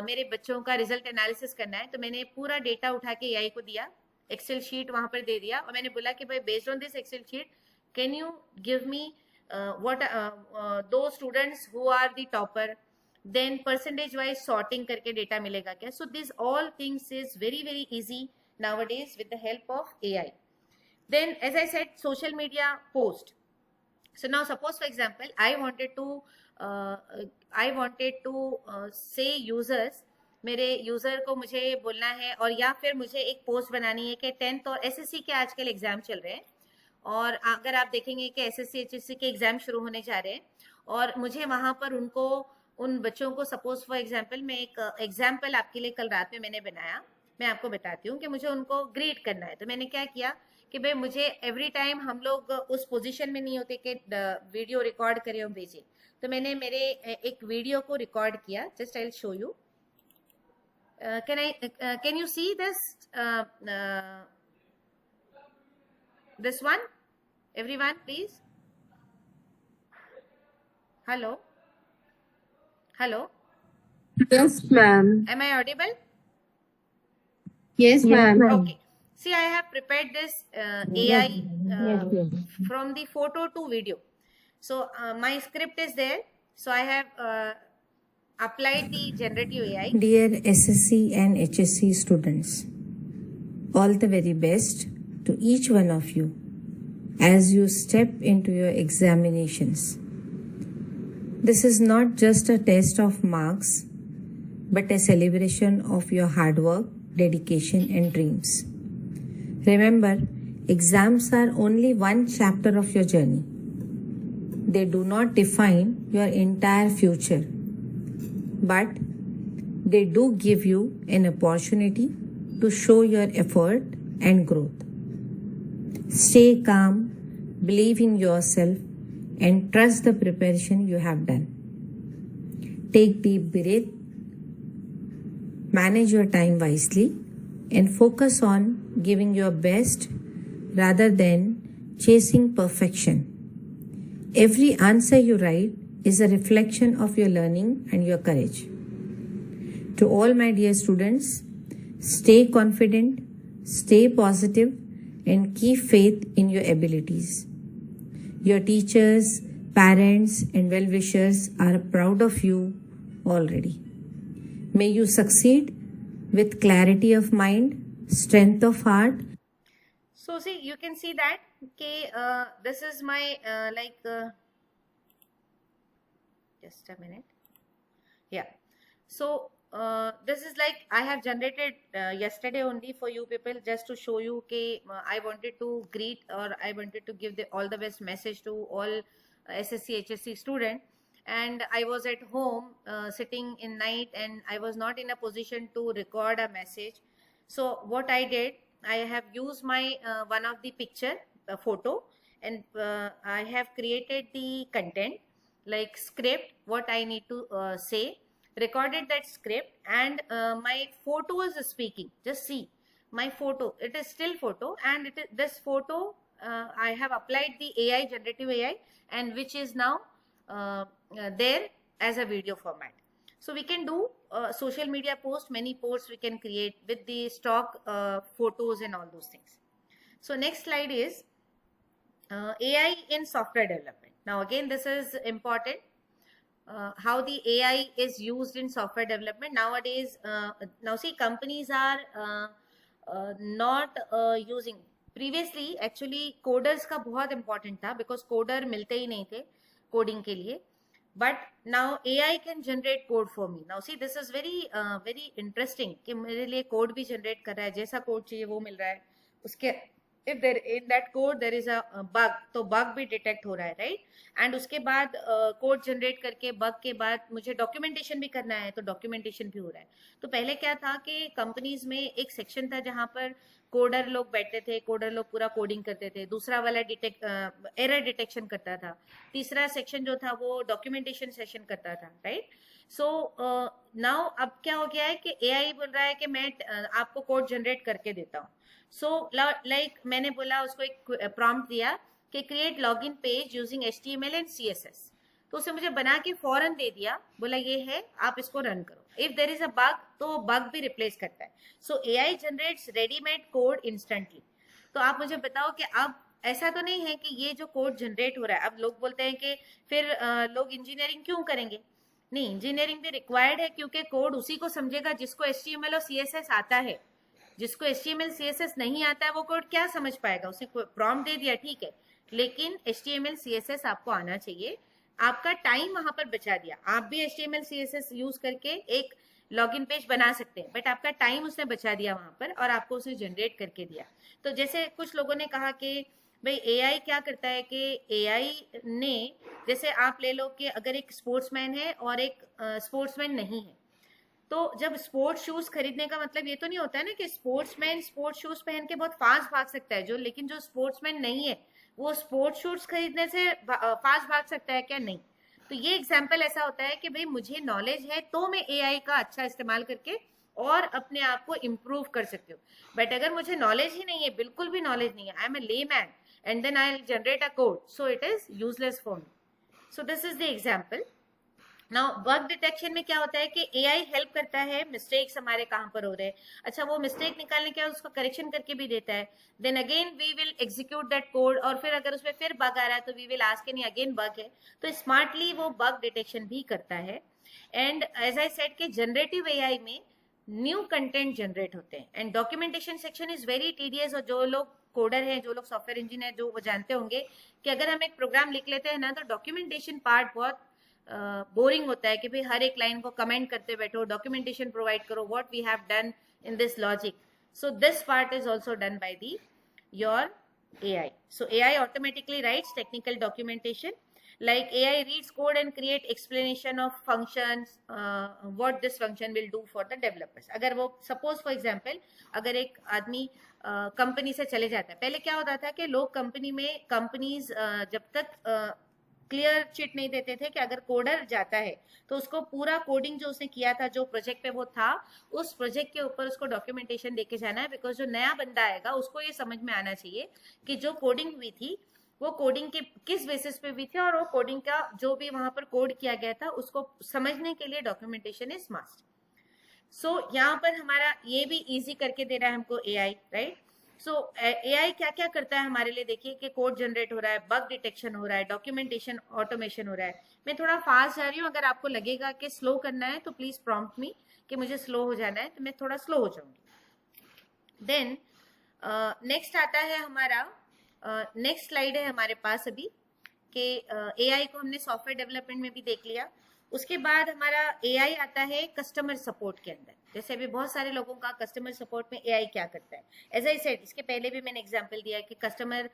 B: मेरे बच्चों का रिजल्ट एनालिसिस करना है, तो मैंने पूरा डेटा उठा के एआई को दिया, एक्सेल शीट वहां पर दे दिया और मैंने बोला कि भाई based on this excel sheet can you give me what दो students who are the topper, then percentage wise sorting करके डेटा मिलेगा क्या। So this all things is very very easy nowadays with the help of AI. Then, as I said, social media post. So now, suppose for example, I wanted to say users, मेरे यूजर को मुझे बोलना है, और या फिर मुझे एक पोस्ट बनानी है कि 10th और एसएससी के आजकल एग्जाम चल रहे हैं, और अगर आप देखेंगे कि एसएससी एचएससी के एग्जाम शुरू होने जा रहे हैं, और मुझे वहां पर उनको उन बच्चों को सपोज फॉर एग्जांपल मैं एक एग्जांपल आपके लिए कल रात में मैंने बनाया, मैं आपको बताती हूँ कि मुझे उनको ग्रीट करना है। तो मैंने क्या किया कि भाई मुझे एवरी टाइम हम लोग उस पोजीशन में नहीं होते कि वीडियो रिकॉर्ड करें और भेजें, तो मैंने मेरे एक वीडियो को रिकॉर्ड किया। Just I will show you. Can you see this one, everyone please? Hello,
D: Yes, ma'am.
B: am I audible?
D: Yes, ma'am.
B: Okay, see, I have prepared this AI from the photo to video. So my script is there, so I have applied the generative AI.
E: Dear SSC and HSC students, all the very best to each one of you as you step into your examinations. This is not just a test of marks, but a celebration of your hard work, dedication, and dreams. Remember, exams are only one chapter of your journey. They do not define your entire future, but they do give you an opportunity to show your effort and growth. Stay calm, believe in yourself, and trust the preparation you have done. Take deep breath, manage your time wisely, and focus on giving your best rather than chasing perfection. Every answer you write is a reflection of your learning and your courage. To all my dear students, stay confident, stay positive, and keep faith in your abilities. Your teachers, parents, and well-wishers are proud of you already. May you succeed with clarity of mind, strength of heart.
B: So see, you can see that this is my just a minute. Yeah. So this is like I have generated yesterday only for you people, just to show you कि I wanted to greet or I wanted to give the all the best message to all SSC HSC student, and I was at home sitting in night, and I was not in a position to record a message. So what I did, I have used my one of the picture photo, and I have created the content like script, what I need to say, recorded that script, and my photo is speaking. Just see my photo, it is still photo, and it is this photo I have applied the AI, generative AI, and which is now there as a video format. So we can do social media post, many posts we can create with the stock photos and all those things. So next slide is AI in software development. Now again, this is important. How the AI is used in software development nowadays. Now see, companies are not using. Previously actually coders का बहुत important था, because coder मिलते ही नहीं थे coding के लिए. But now AI can generate code for me. Now see, this is very very interesting कि मेरे लिए code भी generate कर रहा है, जैसा code चाहिए वो मिल रहा है. उसके if there in that code there is a bug, तो bug भी detect हो रहा है, right? And उसके बाद code generate करके bug के बाद मुझे documentation भी करना है, तो documentation भी हो रहा है. तो पहले क्या था कि companies में एक section था जहाँ पर कोडर लोग बैठते थे, कोडर लोग पूरा कोडिंग करते थे, दूसरा वाला एरर डिटेक्शन करता था, तीसरा सेक्शन जो था वो डॉक्यूमेंटेशन सेशन करता था, राइट? सो नाउ अब क्या हो गया है कि एआई बोल रहा है कि मैं आपको कोड जनरेट करके देता हूँ. सो लाइक मैंने बोला, उसको एक प्रॉम्प्ट दिया कि create login page using HTML and CSS, तो उसे मुझे बना के फौरन दे दिया, बोला ये है, आप इसको रन करो. If there is a bug तो बग भी रिप्लेस करता है. सो AI generates readymade code instantly. तो आप मुझे बताओ कि अब ऐसा तो नहीं है कि ये जो कोड जनरेट हो रहा है, अब लोग बोलते हैं कि फिर लोग इंजीनियरिंग क्यों करेंगे? नहीं, इंजीनियरिंग भी रिक्वायर्ड है, क्योंकि कोड उसी को समझेगा जिसको HTML और CSS आता है. जिसको HTML CSS नहीं आता है वो कोड क्या समझ पाएगा? उसने प्रॉम्प्ट दे दिया, ठीक है, लेकिन HTML CSS आपको आना चाहिए. आपका टाइम वहां पर बचा दिया. आप भी HTML CSS यूज करके एक लॉगिन पेज बना सकते हैं, बट आपका टाइम उसने बचा दिया वहां पर और आपको उसे जनरेट करके दिया. तो जैसे कुछ लोगों ने कहा कि भाई एआई क्या करता है कि एआई ने, जैसे आप ले लो कि अगर एक स्पोर्ट्समैन है और एक स्पोर्ट्समैन नहीं है, तो जब स्पोर्ट्स शूज खरीदने का मतलब ये तो नहीं होता है ना कि स्पोर्ट्समैन स्पोर्ट्स शूज पहन के बहुत फास्ट भाग सकता है, जो लेकिन जो स्पोर्ट्समैन नहीं है वो स्पोर्ट्स शूज खरीदने से फास्ट भाग सकता है क्या? नहीं। तो ये एग्जाम्पल ऐसा होता है कि भाई मुझे नॉलेज है तो मैं एआई का अच्छा इस्तेमाल करके और अपने आप को इम्प्रूव कर सकती हूँ। बट अगर मुझे नॉलेज ही नहीं है, बिल्कुल भी नॉलेज नहीं है, I am a layman and then I will generate a code, so it is useless for me. So this is the example. Now bug detection में क्या होता है कि एआई हेल्प करता है मिस्टेक्स हमारे कहाँ पर हो रहे हैं, अच्छा वो मिस्टेक निकालने के बाद उसको करेक्शन करके भी देता है, then again we will execute that code, और फिर अगर उसमें फिर बग आ रहा है तो we will ask any again bug है, तो स्मार्टली वो बग डिटेक्शन भी करता है। एंड एज आई सेड कि जनरेटिव एआई में न्यू कंटेंट जनरेट होते हैं and documentation section is very tedious, और जो लोग कोडर हैं, जो लोग सॉफ्टवेयर इंजीनियर, जो वो जानते होंगे कि अगर हम एक प्रोग्राम लिख लेते हैं ना तो डॉक्यूमेंटेशन पार्ट बहुत बोरिंग होता है कि भाई हर एक लाइन को कमेंट करते बैठो, डॉक्यूमेंटेशन प्रोवाइड करो what we have done in this logic. So this part is also done by the your AI. So AI automatically writes technical documentation, like AI reads code and create explanation of functions, what this function will do for the developers. अगर वो suppose for example अगर एक आदमी कंपनी से चले जाता है, पहले क्या होता था कि लोग कंपनी में कंपनीज जब तक क्लियर चिट नहीं देते थे कि अगर कोडर जाता है तो उसको पूरा कोडिंग जो उसने किया था, जो प्रोजेक्ट पे वो था, उस प्रोजेक्ट के ऊपर उसको डॉक्यूमेंटेशन देके जाना है, बिकॉज जो नया बंदा आएगा उसको ये समझ में आना चाहिए कि जो कोडिंग हुई थी वो कोडिंग के किस बेसिस पे हुई थी, और वो कोडिंग का जो भी वहां पर कोड किया गया था उसको समझने के लिए डॉक्यूमेंटेशन इज मस्ट। सो यहाँ पर हमारा ये भी इजी करके दे रहा है हमको एआई, राइट। सो एआई क्या क्या करता है हमारे लिए, देखिए कि कोड जनरेट हो रहा है, बग डिटेक्शन हो रहा है, डॉक्यूमेंटेशन ऑटोमेशन हो रहा है। मैं थोड़ा फास्ट जा रही हूँ, अगर आपको लगेगा कि स्लो करना है तो प्लीज प्रॉम्प्ट मी कि मुझे स्लो हो जाना है, तो मैं थोड़ा स्लो हो जाऊंगी। देन नेक्स्ट आता है हमारा, नेक्स्ट स्लाइड है हमारे पास अभी कि एआई को हमने सॉफ्टवेयर डेवलपमेंट में भी देख लिया। उसके बाद हमारा एआई आता है कस्टमर सपोर्ट के अंदर। जैसे अभी बहुत सारे लोगों का कस्टमर सपोर्ट में एआई क्या करता है, एज आई सेड इसके पहले भी मैंने एग्जांपल दिया कि कस्टमर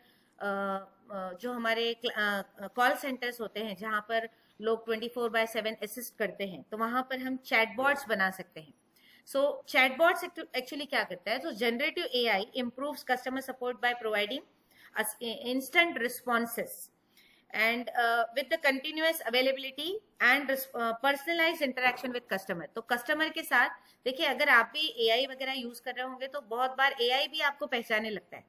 B: जो हमारे कॉल सेंटर्स होते हैं जहां पर लोग 24/7 असिस्ट करते हैं, तो वहां पर हम चैटबॉट्स बना सकते हैं। सो चैटबॉट्स एक्चुअली क्या करता है, तो generative AI improves customer support by providing instant responses and with the continuous availability and personalized interaction with customer। तो कस्टमर के साथ देखिए, अगर आप भी एआई वगैरह यूज कर रहे होंगे तो बहुत बार एआई भी आपको पहचानने लगता है।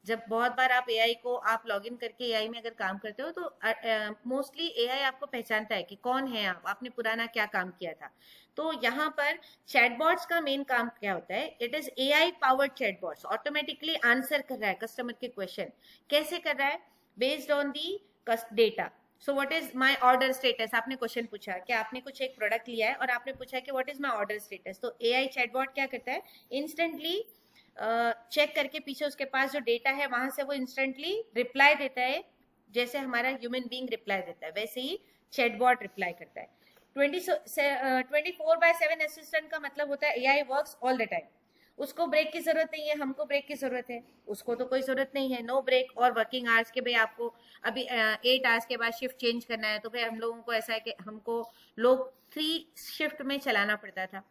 B: जब बहुत बार आप एआई को आप लॉग इन करके एआई में अगर काम करते हो तो मोस्टली एआई आपको पहचानता है कि कौन है आप, आपने पुराना क्या काम किया था। तो यहाँ पर चैटबॉट्स का मेन काम क्या होता है, it is AI powered chatbots, automatically answer कर रहा है कस्टमर के क्वेश्चन। कैसे कर रहा है, based on the data. So what is my order status, आपने क्वेश्चन पूछा कि आपने कुछ एक प्रोडक्ट लिया है और आपने पूछा कि what is my order status, तो एआई चैटबॉट क्या करता है, इंस्टेंटली चेक करके पीछे उसके पास जो डेटा है वहां से वो इंस्टेंटली रिप्लाई देता है। जैसे हमारा ह्यूमन बीइंग रिप्लाई देता है वैसे ही चैटबॉट रिप्लाई करता है। 24/7 असिस्टेंट का मतलब होता है AI works all the time, उसको ब्रेक की जरूरत नहीं है, हमको ब्रेक की जरूरत है, उसको तो कोई जरूरत नहीं है। नो ब्रेक और वर्किंग आवर्स के भाई आपको अभी 8 आवर्स के बाद शिफ्ट चेंज करना है, तो भाई हम लोगों को ऐसा है कि हमको लोग 3 शिफ्ट में चलाना पड़ता था।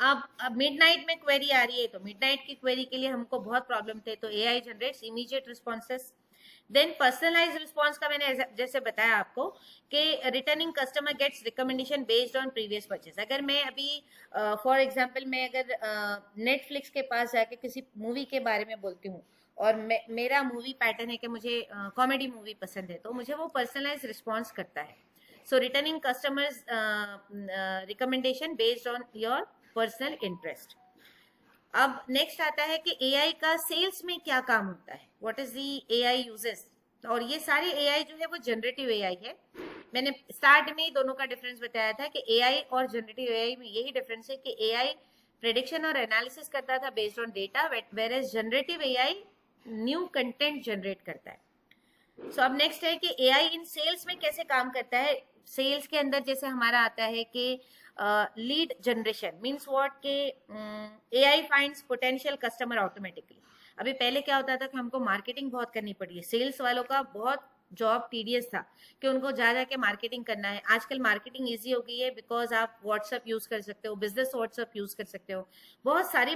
B: अब मिडनाइट में क्वेरी आ रही है, तो मिडनाइट की क्वेरी के लिए हमको बहुत प्रॉब्लम थे, तो AI generates immediate responses. Then personalise response का मैंने जैसे बताया आपको कि returning customer gets recommendation based on previous purchase. अगर मैं अभी फॉर एग्जांपल मैं अगर नेटफ्लिक्स के पास जाके किसी मूवी के बारे में बोलती हूँ और मेरा मूवी पैटर्न है कि मुझे कॉमेडी मूवी पसंद है, तो मुझे वो पर्सनलाइज रिस्पॉन्स करता है। So returning customers recommendation based on your personal interest. अब नेक्स्ट आता है कि एआई का सेल्स में क्या काम होता है, what is the AI uses. और ये सारे एआई जो है वो जनरेटिव एआई है। मैंने स्टार्ट में ही दोनों का डिफरेंस बताया था कि एआई और जनरेटिव एआई में यही डिफरेंस है कि एआई प्रेडिक्शन और एनालिसिस करता था based on data, where as generative AI new content generate करता है। सो अब नेक्स्ट है कि एआई इन सेल्स में कैसे काम करता है। सेल्स के अंदर जैसे हमारा आता है कि लीड जनरेशन मीन्स व्हाट के AI finds potential customer automatically. अभी पहले क्या होता था कि हमको मार्केटिंग बहुत करनी पड़ी है, सेल्स वालों का बहुत जॉब टीडियस था कि उनको जा जाके मार्केटिंग करना है। आजकल मार्केटिंग इजी हो गई है बिकॉज आप व्हाट्सएप यूज कर सकते हो, बिजनेस व्हाट्सएप यूज कर सकते हो, बहुत सारी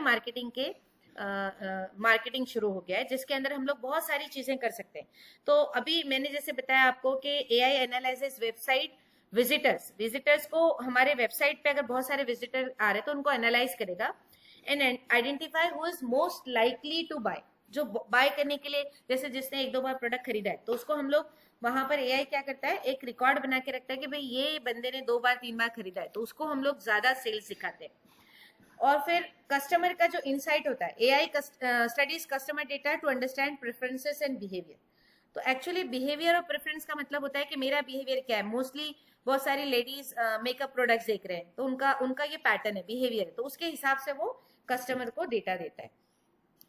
B: मार्केटिंग शुरू हो गया है जिसके अंदर हम लोग बहुत सारी चीजें कर सकते हैं। तो अभी मैंने जैसे बताया आपको कि AI एनालाइजेस वेबसाइट विजिटर्स को, हमारे वेबसाइट पे अगर बहुत सारे विजिटर आ रहे हैं तो उनको एनालाइज करेगा and identify who is most likely to buy, जो बाय करने के लिए, जैसे जिसने 1-2 बार प्रोडक्ट खरीदा है तो उसको हम लोग वहां पर AI क्या करता है, एक रिकॉर्ड बना के रखता है कि भाई ये बंदे ने 2 बार 3 बार खरीदा है, तो उसको हम लोग ज्यादा सेल्स दिखाते हैं। और फिर कस्टमर का जो इनसाइट होता है, AI studies customer data to understand preferences and behaviour. तो एक्चुअली बिहेवियर और प्रेफरेंस का मतलब होता है कि मेरा बिहेवियर क्या है। मोस्टली बहुत सारी लेडीज मेकअप प्रोडक्ट्स देख रहे हैं तो उनका ये पैटर्न है, बिहेवियर है, तो उसके हिसाब से वो कस्टमर को डेटा देता है।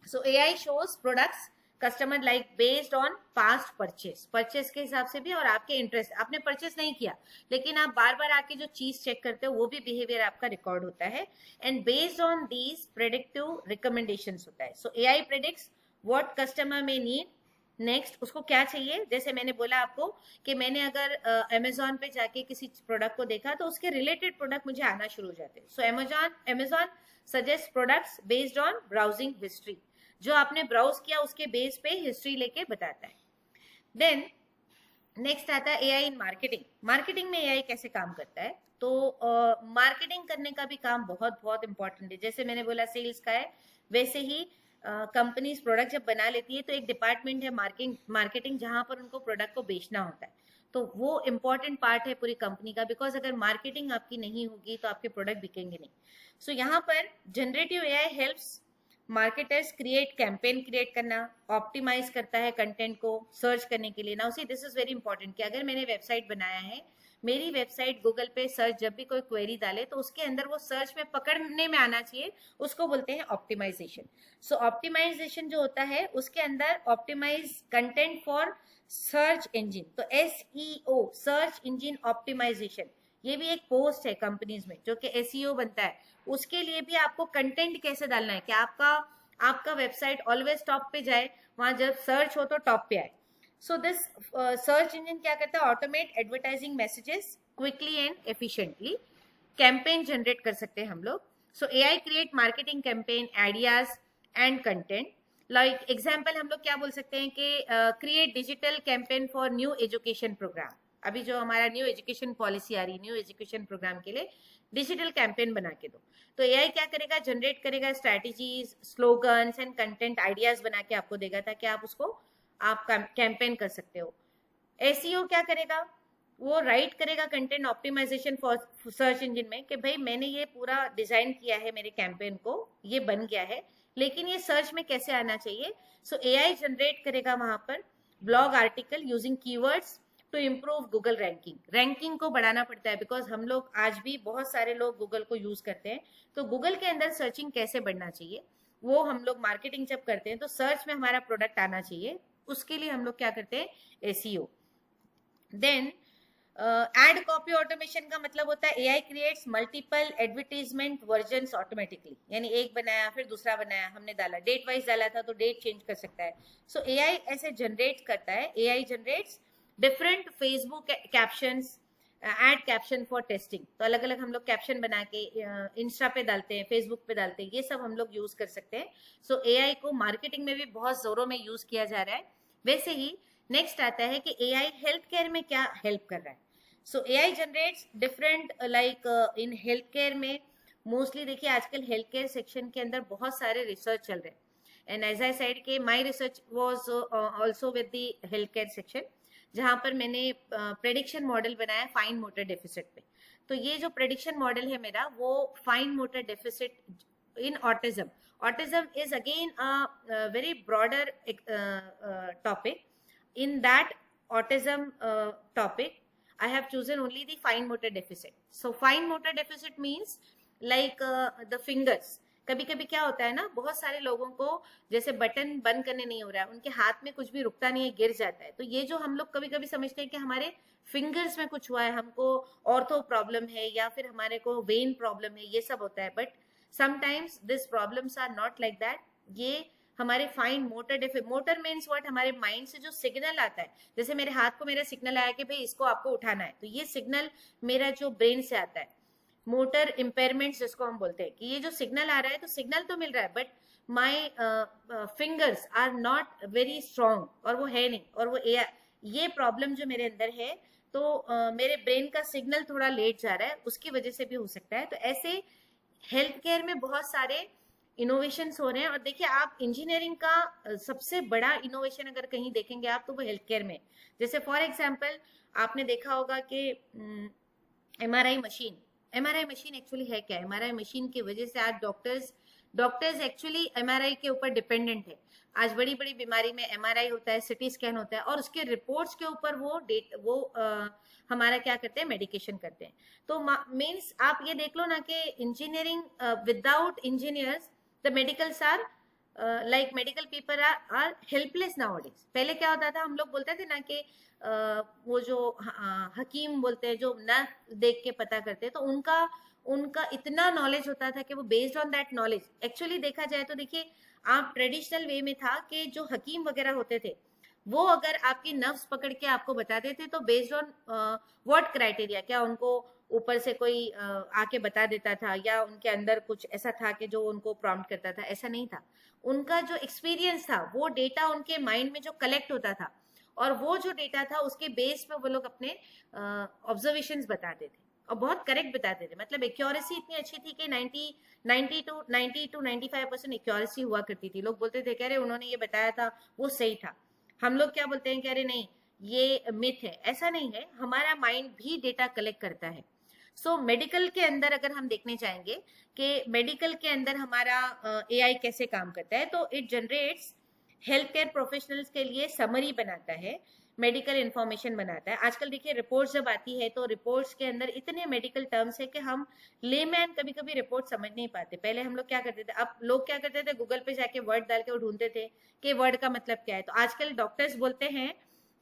B: सो AI shows products customer like based on past purchase के हिसाब से भी, और आपके इंटरेस्ट, आपने परचेस नहीं किया लेकिन आप बार बार आके जो चीज चेक करते हो वो भी बिहेवियर आपका रिकॉर्ड होता है and based on these predictive recommendations होता है। सो AI प्रेडिक्ट्स व्हाट कस्टमर में नीड नेक्स्ट, उसको क्या चाहिए। जैसे मैंने बोला आपको कि मैंने अगर अमेजोन पे जाके किसी प्रोडक्ट को देखा तो उसके रिलेटेड प्रोडक्ट मुझे आना शुरू हो जाते हैं। So Amazon suggest products based on browsing history, जो आपने ब्राउज किया उसके बेस पे हिस्ट्री लेके बताता है। देन नेक्स्ट आता है AI इन मार्केटिंग में AI कैसे काम करता है। तो मार्केटिंग करने का भी काम बहुत बहुत इंपॉर्टेंट है। जैसे मैंने बोला सेल्स का है, वैसे ही कंपनीज प्रोडक्ट जब बना लेती है तो एक डिपार्टमेंट है मार्केटिंग, जहां पर उनको प्रोडक्ट को बेचना होता है। तो वो इम्पोर्टेंट पार्ट है पूरी कंपनी का, बिकॉज अगर मार्केटिंग आपकी नहीं होगी तो आपके प्रोडक्ट बिकेंगे नहीं। सो यहाँ पर generative AI helps marketers campaign create करना, ऑप्टिमाइज करता है कंटेंट को सर्च करने के लिए। Now see this is very important कि अगर मैंने वेबसाइट बनाया है, मेरी वेबसाइट गूगल पे सर्च जब भी कोई क्वेरी डाले तो उसके अंदर वो सर्च में पकड़ने में आना चाहिए, उसको बोलते हैं ऑप्टिमाइजेशन। सो ऑप्टिमाइजेशन जो होता है उसके अंदर optimise content for search engine, तो SEO सर्च इंजिन ऑप्टिमाइजेशन, ये भी एक पोस्ट है कंपनीज में जो कि SEO बनता है। उसके लिए भी आपको कंटेंट कैसे डालना है कि आपका वेबसाइट ऑलवेज टॉप पे जाए, वहां जब सर्च हो तो टॉप पे आए। सो दिस सर्च इंजन क्या करता है, automate advertising messages quickly and efficiently, campaign generate कर सकते हैं हम लोग। सो AI create marketing campaign ideas and content. Like example हम लोग क्या बोल सकते हैं कि create digital campaign for new education programme. अभी जो हमारा न्यू एजुकेशन पॉलिसी आ रही है, न्यू एजुकेशन प्रोग्राम के लिए डिजिटल कैंपेन बना के दो, तो AI क्या करेगा, जनरेट करेगा strategies, slogans and content ideas बना के आपको देगा ताकि आप उसको आप कैंपेन कर सकते हो। SEO क्या करेगा, वो राइट करेगा content optimisation for search engine में कि भाई मैंने ये पूरा डिजाइन किया है मेरे कैंपेन को, ये बन गया है, लेकिन ये सर्च में कैसे आना चाहिए। सो AI जनरेट करेगा वहां पर blog article using keywords to improve Google ranking को बढ़ाना पड़ता है, बिकॉज हम लोग आज भी बहुत सारे लोग गूगल को यूज करते हैं। तो गूगल के अंदर सर्चिंग कैसे बढ़ना चाहिए, वो हम लोग मार्केटिंग जब करते हैं तो सर्च में हमारा प्रोडक्ट आना चाहिए, उसके लिए हम लोग क्या करते हैं, SEO। Then ad copy automation का मतलब होता है AI creates multiple advertisement versions automatically, यानी एक बनाया फिर दूसरा बनाया, हमने डाला डेट वाइज डाला था तो डेट चेंज कर सकता है। सो AI ऐसे जनरेट करता है, AI generates different Facebook captions, ad caption for testing, तो अलग अलग हम लोग कैप्शन बना के इंस्टा पे डालते हैं, फेसबुक पे डालते हैं, ये सब हम लोग यूज कर सकते हैं। सो AI को मार्केटिंग में भी बहुत जोरों में यूज किया जा रहा है। वैसे ही नेक्स्ट आता है कि AI हेल्थ केयर में क्या हेल्प कर रहा है। सो AI generates different like in health care में मोस्टली देखिए आजकल हेल्थ केयर सेक्शन के अंदर बहुत सारे रिसर्च चल रहे हैं, एंड एज आई सेड के my research was also with the health care section, जहां पर मैंने प्रेडिक्शन मॉडल बनाया फाइन मोटर डेफिसिट पे। तो ये जो प्रेडिक्शन मॉडल है मेरा, वो fine motor deficit in autism is again a very broader topic. In that autism topic I have chosen only the fine motor deficit. So fine motor deficit means like the fingers. कभी कभी क्या होता है ना, बहुत सारे लोगों को जैसे बटन बंद करने नहीं हो रहा है, उनके हाथ में कुछ भी रुकता नहीं है, गिर जाता है। तो ये जो हम लोग कभी कभी समझते हैं कि हमारे फिंगर्स में कुछ हुआ है, हमको ऑर्थो प्रॉब्लम है या फिर हमारे को वेन प्रॉब्लम है, ये सब होता है। But sometimes this problems are not like that. ये हमारे फाइन मोटर मीन्स व्हाट, हमारे माइंड से जो सिग्नल आता है, जैसे मेरे हाथ को मेरा सिग्नल आया कि भाई इसको आपको उठाना है, तो ये सिग्नल मेरा जो ब्रेन से आता है। मोटर इम्पेयरमेंट्स जिसको हम बोलते हैं कि ये जो सिग्नल आ रहा है, तो सिग्नल तो मिल रहा है but my fingers are not very strong, और वो है नहीं, और वो ये प्रॉब्लम जो मेरे अंदर है, तो मेरे ब्रेन का सिग्नल थोड़ा लेट जा रहा है, उसकी वजह से भी हो सकता है। तो ऐसे हेल्थ केयर में बहुत सारे इनोवेशंस हो रहे हैं। और देखिए, आप इंजीनियरिंग का सबसे बड़ा इनोवेशन अगर कहीं देखेंगे आप, तो वो हेल्थ केयर में। जैसे फॉर एग्जांपल आपने देखा होगा कि एमआरआई मशीन एक्चुअली है क्या? एमआरआई मशीन की वजह से आज डॉक्टर्स एक्चुअली एमआरआई के ऊपर डिपेंडेंट है। आज बड़ी बड़ी बीमारी में एमआरआई होता है, सिटी स्कैन होता है, और उसके रिपोर्ट्स के ऊपर वो हमारा क्या करते हैं, मेडिकेशन करते हैं। तो मीन्स आप ये देख लो ना कि engineering, without engineers the medicals are like medical people are helpless nowadays. पहले क्या होता था, हम लोग बोलते थे ना कि वो जो हकीम बोलते हैं, जो नर्स देख के पता करते हैं, तो उनका इतना नॉलेज होता था कि वो based on that knowledge, actually देखा जाए तो देखिए, आप ट्रेडिशनल वे में था कि जो हकीम वगैरह होते थे, वो अगर आपकी नर्व्स पकड़ के आपको बताते थे, तो बेस्ड ऑन व्हाट क्राइटेरिया, क्या उनको ऊपर से कोई आके बता देता था, या उनके अंदर कुछ ऐसा था कि जो उनको प्रॉम्प्ट करता था? ऐसा नहीं था। उनका जो एक्सपीरियंस था, वो डेटा उनके माइंड में जो कलेक्ट होता था, और वो जो डेटा था उसके बेस पे वो लोग अपने ऑब्जर्वेशंस बताते थे, और बहुत करेक्ट बताते थे। मतलब एक्यूरेसी इतनी अच्छी थी कि 90 to 95% एक्यूरेसी हुआ करती थी। लोग बोलते थे कह रहे उन्होंने ये बताया था वो सही था। हम लोग क्या बोलते हैं, कह रहे नहीं ये मिथ है। ऐसा नहीं है, हमारा माइंड भी डेटा कलेक्ट करता है। सो मेडिकल के अंदर अगर हम देखने चाहेंगे कि मेडिकल के अंदर हमारा एआई कैसे काम करता है, तो it generates health care professionals के लिए समरी बनाता है, मेडिकल इंफॉर्मेशन बनाता है। आजकल देखिए, रिपोर्ट्स जब आती है, तो रिपोर्ट्स के अंदर इतने मेडिकल टर्म्स है कि हम लेमैन कभी कभी रिपोर्ट समझ नहीं पाते। पहले हम लोग क्या करते थे, अब लोग क्या करते थे, गूगल पे जाके वर्ड डाल के वो ढूंढते थे कि वर्ड का मतलब क्या है। तो आजकल डॉक्टर्स बोलते हैं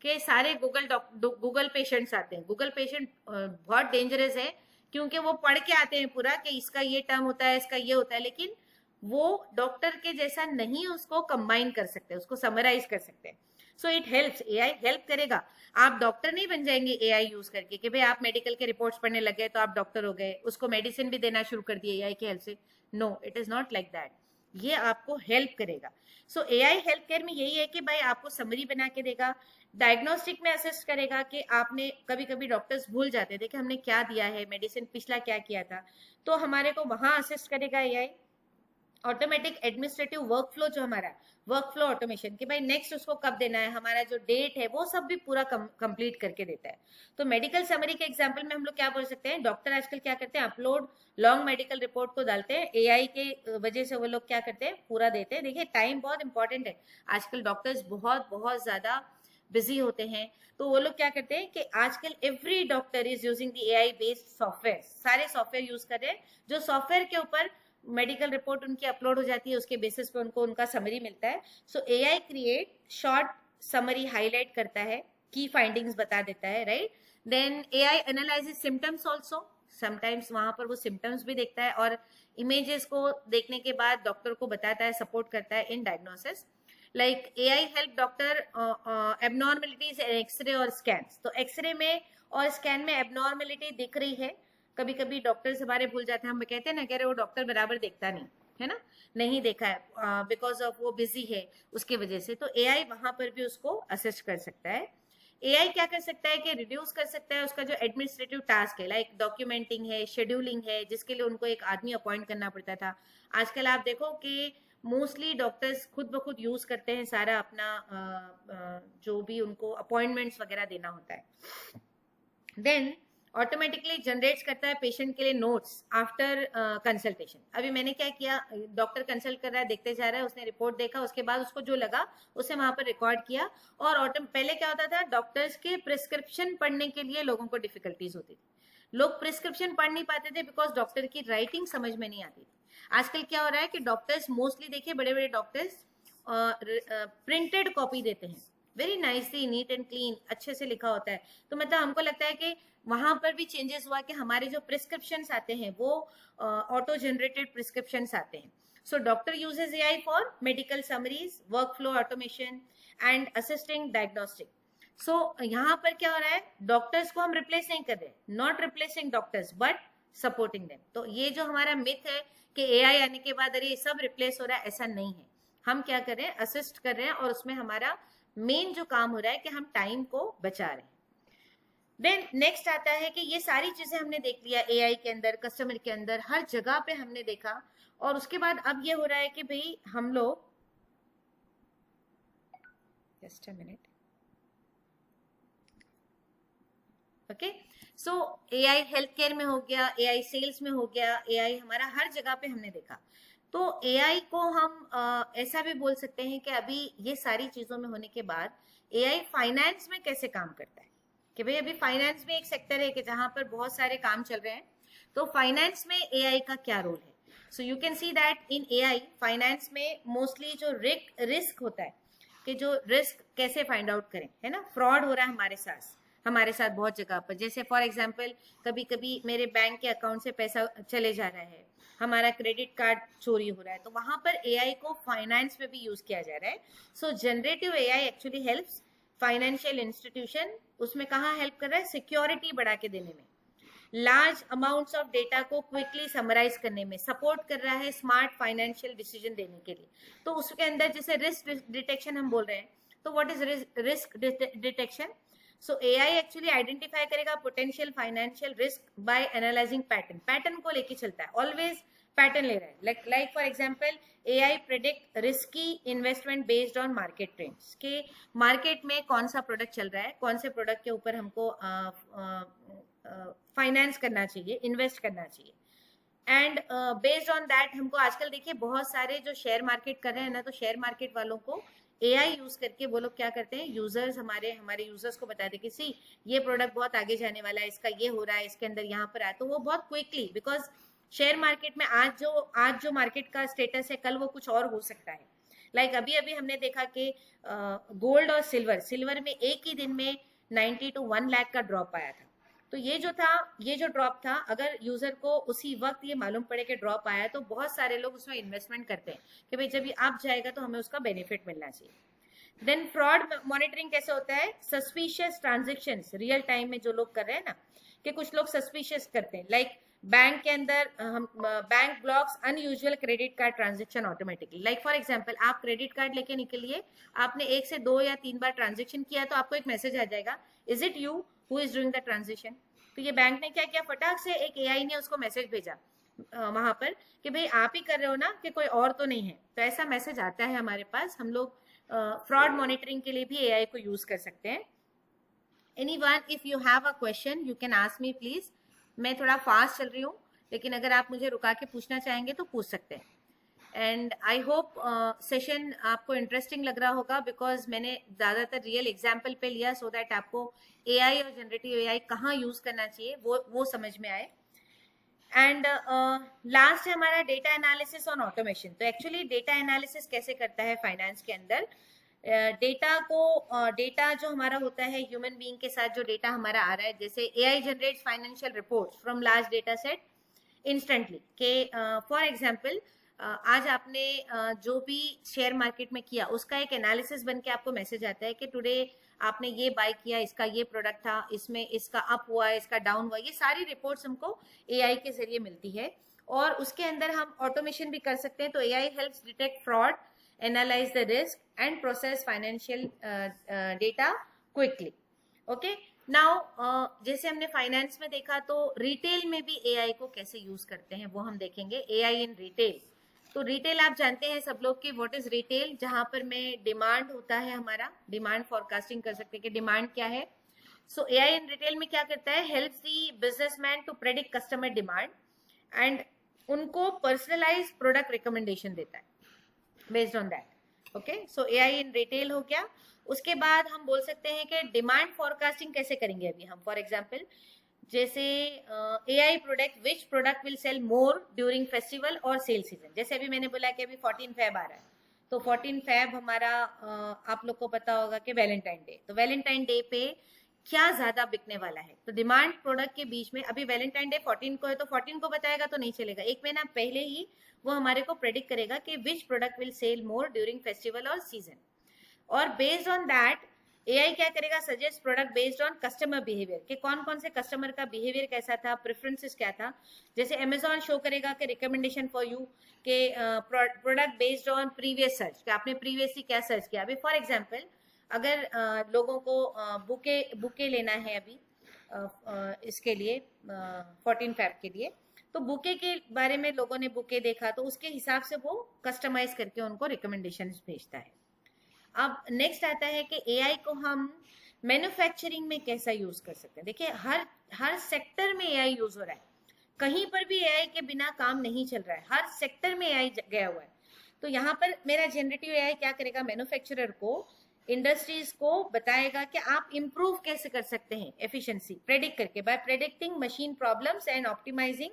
B: कि सारे गूगल पेशेंट्स आते हैं। गूगल पेशेंट बहुत डेंजरस है, क्योंकि वो पढ़ के आते हैं पूरा कि इसका ये टर्म होता है, इसका ये होता है, लेकिन वो डॉक्टर के जैसा नहीं उसको कंबाइन कर सकते, उसको समराइज कर सकते हैं। So it helps, AI help करेगा। आप डॉक्टर नहीं बन जाएंगे एआई यूज करके कि भाई आप मेडिकल के रिपोर्ट्स पढ़ने लग गए तो आप डॉक्टर हो गए, उसको मेडिसिन भी देना शुरू कर दिए एआई की हेल्प से। No, it is not like that. ये आपको हेल्प करेगा। सो एआई हेल्थ केयर में यही है कि भाई आपको समरी बना के देगा, डायग्नोस्टिक में असिस्ट करेगा कि आपने कभी कभी डॉक्टर्स भूल जाते थे कि हमने क्या दिया है मेडिसिन, पिछला क्या किया था, तो हमारे को वहां असिस्ट करेगा एआई। ऑटोमेटिक एडमिनिस्ट्रेटिव वर्कफ्लो, जो हमारा वर्कफ्लो ऑटोमेशन कि भाई नेक्स्ट उसको कब देना है, हमारा जो डेट है वो सब भी पूरा कंप्लीट करके देता है। तो मेडिकल समरी के एग्जांपल में हम लोग क्या बोल सकते हैं, डॉक्टर आजकल क्या करते हैं, अपलोड लॉन्ग मेडिकल रिपोर्ट को डालते हैं, एआई के वजह से वो लोग क्या करते हैं, पूरा देते हैं। देखिए, टाइम बहुत इंपॉर्टेंट है। आजकल डॉक्टर्स बहुत बहुत ज्यादा बिजी होते हैं, तो वो लोग क्या करते हैं कि आजकल every doctor is using the AI based software, सारे सॉफ्टवेयर यूज कर रहे हैं, जो सॉफ्टवेयर के ऊपर मेडिकल रिपोर्ट उनकी अपलोड हो जाती है, उसके बेसिस पे उनको उनका समरी मिलता है। So AI create short summary, highlight करता है, की फाइंडिंग्स बता देता है, right. Then AI analyses symptoms also, sometimes वहां पर वो सिम्टम्स भी देखता है, और इमेजेस को देखने के बाद डॉक्टर को बताता है, सपोर्ट करता है in diagnosis. Like AI help doctor abnormalities in X-ray और स्कैन। तो एक्सरे में और स्कैन में एबनॉर्मेलिटी दिख रही है, कभी कभी डॉक्टर्स हमारे भूल जाते हैं, हम कहते हैं ना, कह रहे वो डॉक्टर बराबर देखता नहीं है ना, नहीं देखा है बिकॉज ऑफ वो बिजी है, उसकी वजह से। तो एआई वहां पर भी उसको असिस्ट कर सकता है। एआई क्या कर सकता है कि रिड्यूस कर सकता है उसका जो एडमिनिस्ट्रेटिव टास्क है, लाइक डॉक्यूमेंटिंग है, शेड्यूलिंग है, जिसके लिए उनको एक आदमी अपॉइंट करना पड़ता था। आजकल आप देखो कि मोस्टली डॉक्टर्स खुद ब खुद यूज करते हैं सारा अपना जो भी उनको अपॉइंटमेंट्स वगैरह देना होता है। देन ऑटोमेटिकली जनरेट्स करता है पेशेंट के लिए नोट्स आफ्टर कंसल्टेशन। अभी मैंने क्या किया, डॉक्टर कंसल्ट कर रहा है, देखते जा रहा है, उसने रिपोर्ट देखा, उसके बाद उसको जो लगा उसे वहां पर रिकॉर्ड किया। और पहले क्या होता था, डॉक्टर्स के प्रिस्क्रिप्शन पढ़ने के लिए लोगों को डिफिकल्टीज होती थी, लोग प्रिस्क्रिप्शन पढ़ नहीं पाते थे बिकॉज डॉक्टर की राइटिंग समझ में नहीं आती थी। आजकल क्या हो रहा है कि डॉक्टर्स मोस्टली, देखिए बड़े बड़े डॉक्टर्स प्रिंटेड कॉपी देते हैं, very nicely, neat and clean, अच्छे से लिखा होता है। तो मतलब हमको लगता है कि वहां पर भी चेंजेस हुआ कि हमारे जो प्रिस्क्रिप्शंस आते हैं वो ऑटो जनरेटेड प्रिस्क्रिप्शंस आते हैं। So doctor uses AI for medical summaries, workflow automation and assisting diagnostic. So यहाँ पर क्या हो रहा है, डॉक्टर्स को हम रिप्लेस नहीं कर रहे, not replacing doctors but supporting them. तो ये जो हमारा मिथ है कि एआई आने के बाद अरे ये सब रिप्लेस हो रहा है, ऐसा नहीं है. हम क्या कर रहे हैं, असिस्ट कर रहे हैं और उसमें हमारा मेन जो काम हो रहा है कि हम टाइम को बचा रहे हैं. देन नेक्स्ट आता है कि ये सारी चीजें हमने देख लिया एआई के अंदर, कस्टमर के अंदर, हर जगह पे हमने देखा. और उसके बाद अब ये हो रहा है कि भाई हम लोग, just a minute, okay. So AI health care में हो गया, एआई सेल्स में हो गया, एआई हमारा हर जगह पे हमने देखा. तो एआई को हम ऐसा भी बोल सकते हैं कि अभी ये सारी चीजों में होने के बाद एआई फाइनेंस में कैसे काम करता है, कि भाई अभी फाइनेंस में एक सेक्टर है कि जहां पर बहुत सारे काम चल रहे हैं. तो फाइनेंस में एआई का क्या रोल है. So you can see that in AI finance में मोस्टली जो रिस्क होता है, कि जो रिस्क कैसे फाइंड आउट करें, है ना. फ्रॉड हो रहा है हमारे साथ बहुत जगह पर. जैसे फॉर एग्जांपल कभी कभी मेरे बैंक के अकाउंट से पैसा चले जा रहा है, हमारा क्रेडिट कार्ड चोरी हो रहा है, तो वहां पर एआई को फाइनेंस में भी यूज किया जा रहा है. So generative AI actually helps financial institution. उसमें कहाँ हेल्प कर रहा है, सिक्योरिटी बढ़ा के देने में, लार्ज अमाउंट्स ऑफ डेटा को क्विकली समराइज करने में सपोर्ट कर रहा है, स्मार्ट फाइनेंशियल डिसीजन देने के लिए. तो उसके अंदर जैसे रिस्क डिटेक्शन हम बोल रहे हैं, तो what is risk detection. So AI actually identify करेगा potential financial risk by analyzing pattern को लेके चलता है, ऑलवेज पैटर्न ले रहा है. Like for example AI predict risky investment based on market trends, के मार्केट में कौन सा प्रोडक्ट चल रहा है, कौन से प्रोडक्ट के ऊपर हमको फाइनेंस करना चाहिए, इन्वेस्ट करना चाहिए. एंड बेस्ड ऑन दैट हमको आजकल देखिए बहुत सारे जो शेयर मार्केट कर रहे हैं ना, तो शेयर मार्केट वालों को एआई यूज करके वो लोग क्या करते हैं, यूजर्स हमारे यूजर्स को बताते हैं कि सी ये प्रोडक्ट बहुत आगे जाने वाला है, इसका ये हो रहा है, इसके अंदर यहाँ पर आया. तो वो बहुत क्विकली, बिकॉज शेयर मार्केट में आज जो मार्केट का स्टेटस है, कल वो कुछ और हो सकता है. लाइक अभी हमने देखा कि गोल्ड और सिल्वर में एक ही दिन में 90 to 1 लाख का ड्रॉप आया था. तो ये जो ड्रॉप था, अगर यूजर को उसी वक्त ये मालूम पड़े कि ड्रॉप आया, तो बहुत सारे लोग उसमें इन्वेस्टमेंट करते हैं कि भाई जब ये अप जाएगा तो हमें उसका बेनिफिट मिलना चाहिए. देन फ्रॉड मॉनिटरिंग कैसे होता है, सस्पिशियस ट्रांजेक्शंस रियल टाइम में जो लोग कर रहे हैं ना, कि कुछ लोग सस्पिशियस करते हैं. लाइक बैंक के अंदर bank blocks unusual credit card transaction automatically. Like for example आप क्रेडिट कार्ड लेके निकलिए, आपने 1 से 2 या 3 बार ट्रांजेक्शन किया, तो आपको एक मैसेज आ जाएगा, is it you who is doing the transaction. तो ये बैंक ने क्या किया, फटाक से एक एआई ने उसको मैसेज भेजा वहां पर कि भाई आप ही कर रहे हो ना, कि कोई और तो नहीं है. तो ऐसा मैसेज आता है हमारे पास. हम लोग फ्रॉड मॉनिटरिंग के लिए भी एआई को यूज कर सकते हैं. Anyone if you have a question you can ask me please. मैं थोड़ा फास्ट चल रही हूँ, लेकिन अगर आप मुझे रुका के पूछना चाहेंगे तो पूछ सकते हैं. एंड आई होप सेशन आपको इंटरेस्टिंग लग रहा होगा, बिकॉज मैंने ज़्यादातर रियल एग्जाम्पल पे लिया, सो दैट आपको एआई और जनरेटिव एआई कहाँ यूज़ करना चाहिए वो समझ में आए. एंड लास्ट है हमारा डेटा एनालिसिस ऑन ऑटोमेशन. तो एक्चुअली डेटा एनालिसिस कैसे करता है फाइनेंस के अंदर, डेटा जो हमारा होता है ह्यूमन बीइंग के साथ जो डेटा हमारा आ रहा है, जैसे AI generates financial reports from large data set instantly. के फॉर एग्जांपल आज आपने जो भी शेयर मार्केट में किया उसका एक एनालिसिस बन के आपको मैसेज आता है कि टुडे आपने ये बाय किया, इसका ये प्रोडक्ट था, इसमें इसका अप हुआ, इसका डाउन हुआ. ये सारी रिपोर्ट्स हमको एआई के जरिए मिलती है. और उसके अंदर हम ऑटोमेशन भी कर सकते हैं. तो AI helps detect fraud, analyse the risk and process financial data quickly. Okay, now जैसे हमने फाइनेंस में देखा, तो रिटेल में भी एआई को कैसे यूज करते हैं वो हम देखेंगे. AI in retail. तो रिटेल आप जानते हैं सब लोग कि व्हाट इज रिटेल, जहां पर में डिमांड होता है, हमारा डिमांड फॉरकास्टिंग कर सकते हैं कि डिमांड क्या है. सो एआई इन रिटेल में क्या करता है, helps the businessman to predict customer demand and उनको पर्सनलाइज प्रोडक्ट रिकमेंडेशन देता है based on that. Okay, so AI in retail हो गया. उसके बाद हम बोल सकते हैं कि डिमांड फॉरकास्टिंग कैसे करेंगे अभी हम. फॉर एग्जांपल जैसे AI product which product will sell more during festival और सेल सीजन. जैसे अभी मैंने बोला कि अभी 14 फेब आ रहा है, तो 14 फेब हमारा आप लोग को पता होगा कि वैलेंटाइन डे. तो वैलेंटाइन डे पे क्या ज्यादा बिकने वाला है। तो डिमांड प्रोडक्ट के बीच में, अभी वैलेंटाइन डे 14 को है तो 14 को बताएगा तो नहीं चलेगा, एक महीना पहले ही वो हमारे को प्रेडिक्ट करेगा कि which product will sell more during festival और सीजन। और बेस्ड ऑन दैट एआई क्या करेगा, suggest product based on customer behaviour, कि कौन कौन से कस्टमर का बिहेवियर कैसा था, प्रेफरेंसेस क्या था। जैसे अमेजोन शो करेगा कि रिकमेंडेशन फॉर यू के product based on previous search, कि आपने प्रीवियसली क्या सर्च किया। अभी फॉर एग्जांपल अगर लोगों को बुके लेना है अभी इसके लिए 14 फैब के लिए, तो बुके के बारे में लोगों ने बुके देखा तो उसके हिसाब से वो कस्टमाइज करके उनको रिकमेंडेशंस भेजता है। अब नेक्स्ट आता है कि एआई को हम मैन्युफैक्चरिंग में कैसा यूज कर सकते हैं। देखिए हर सेक्टर में एआई यूज हो रहा है, कहीं पर भी एआई के बिना काम नहीं चल रहा है, हर सेक्टर में एआई गया हुआ है। तो यहाँ पर मेरा जनरेटिव एआई क्या करेगा, मैन्युफैक्चरर को, इंडस्ट्रीज को बताएगा कि आप इंप्रूव कैसे कर सकते हैं एफिशिएंसी, प्रेडिक्ट करके, by predicting machine problems and optimising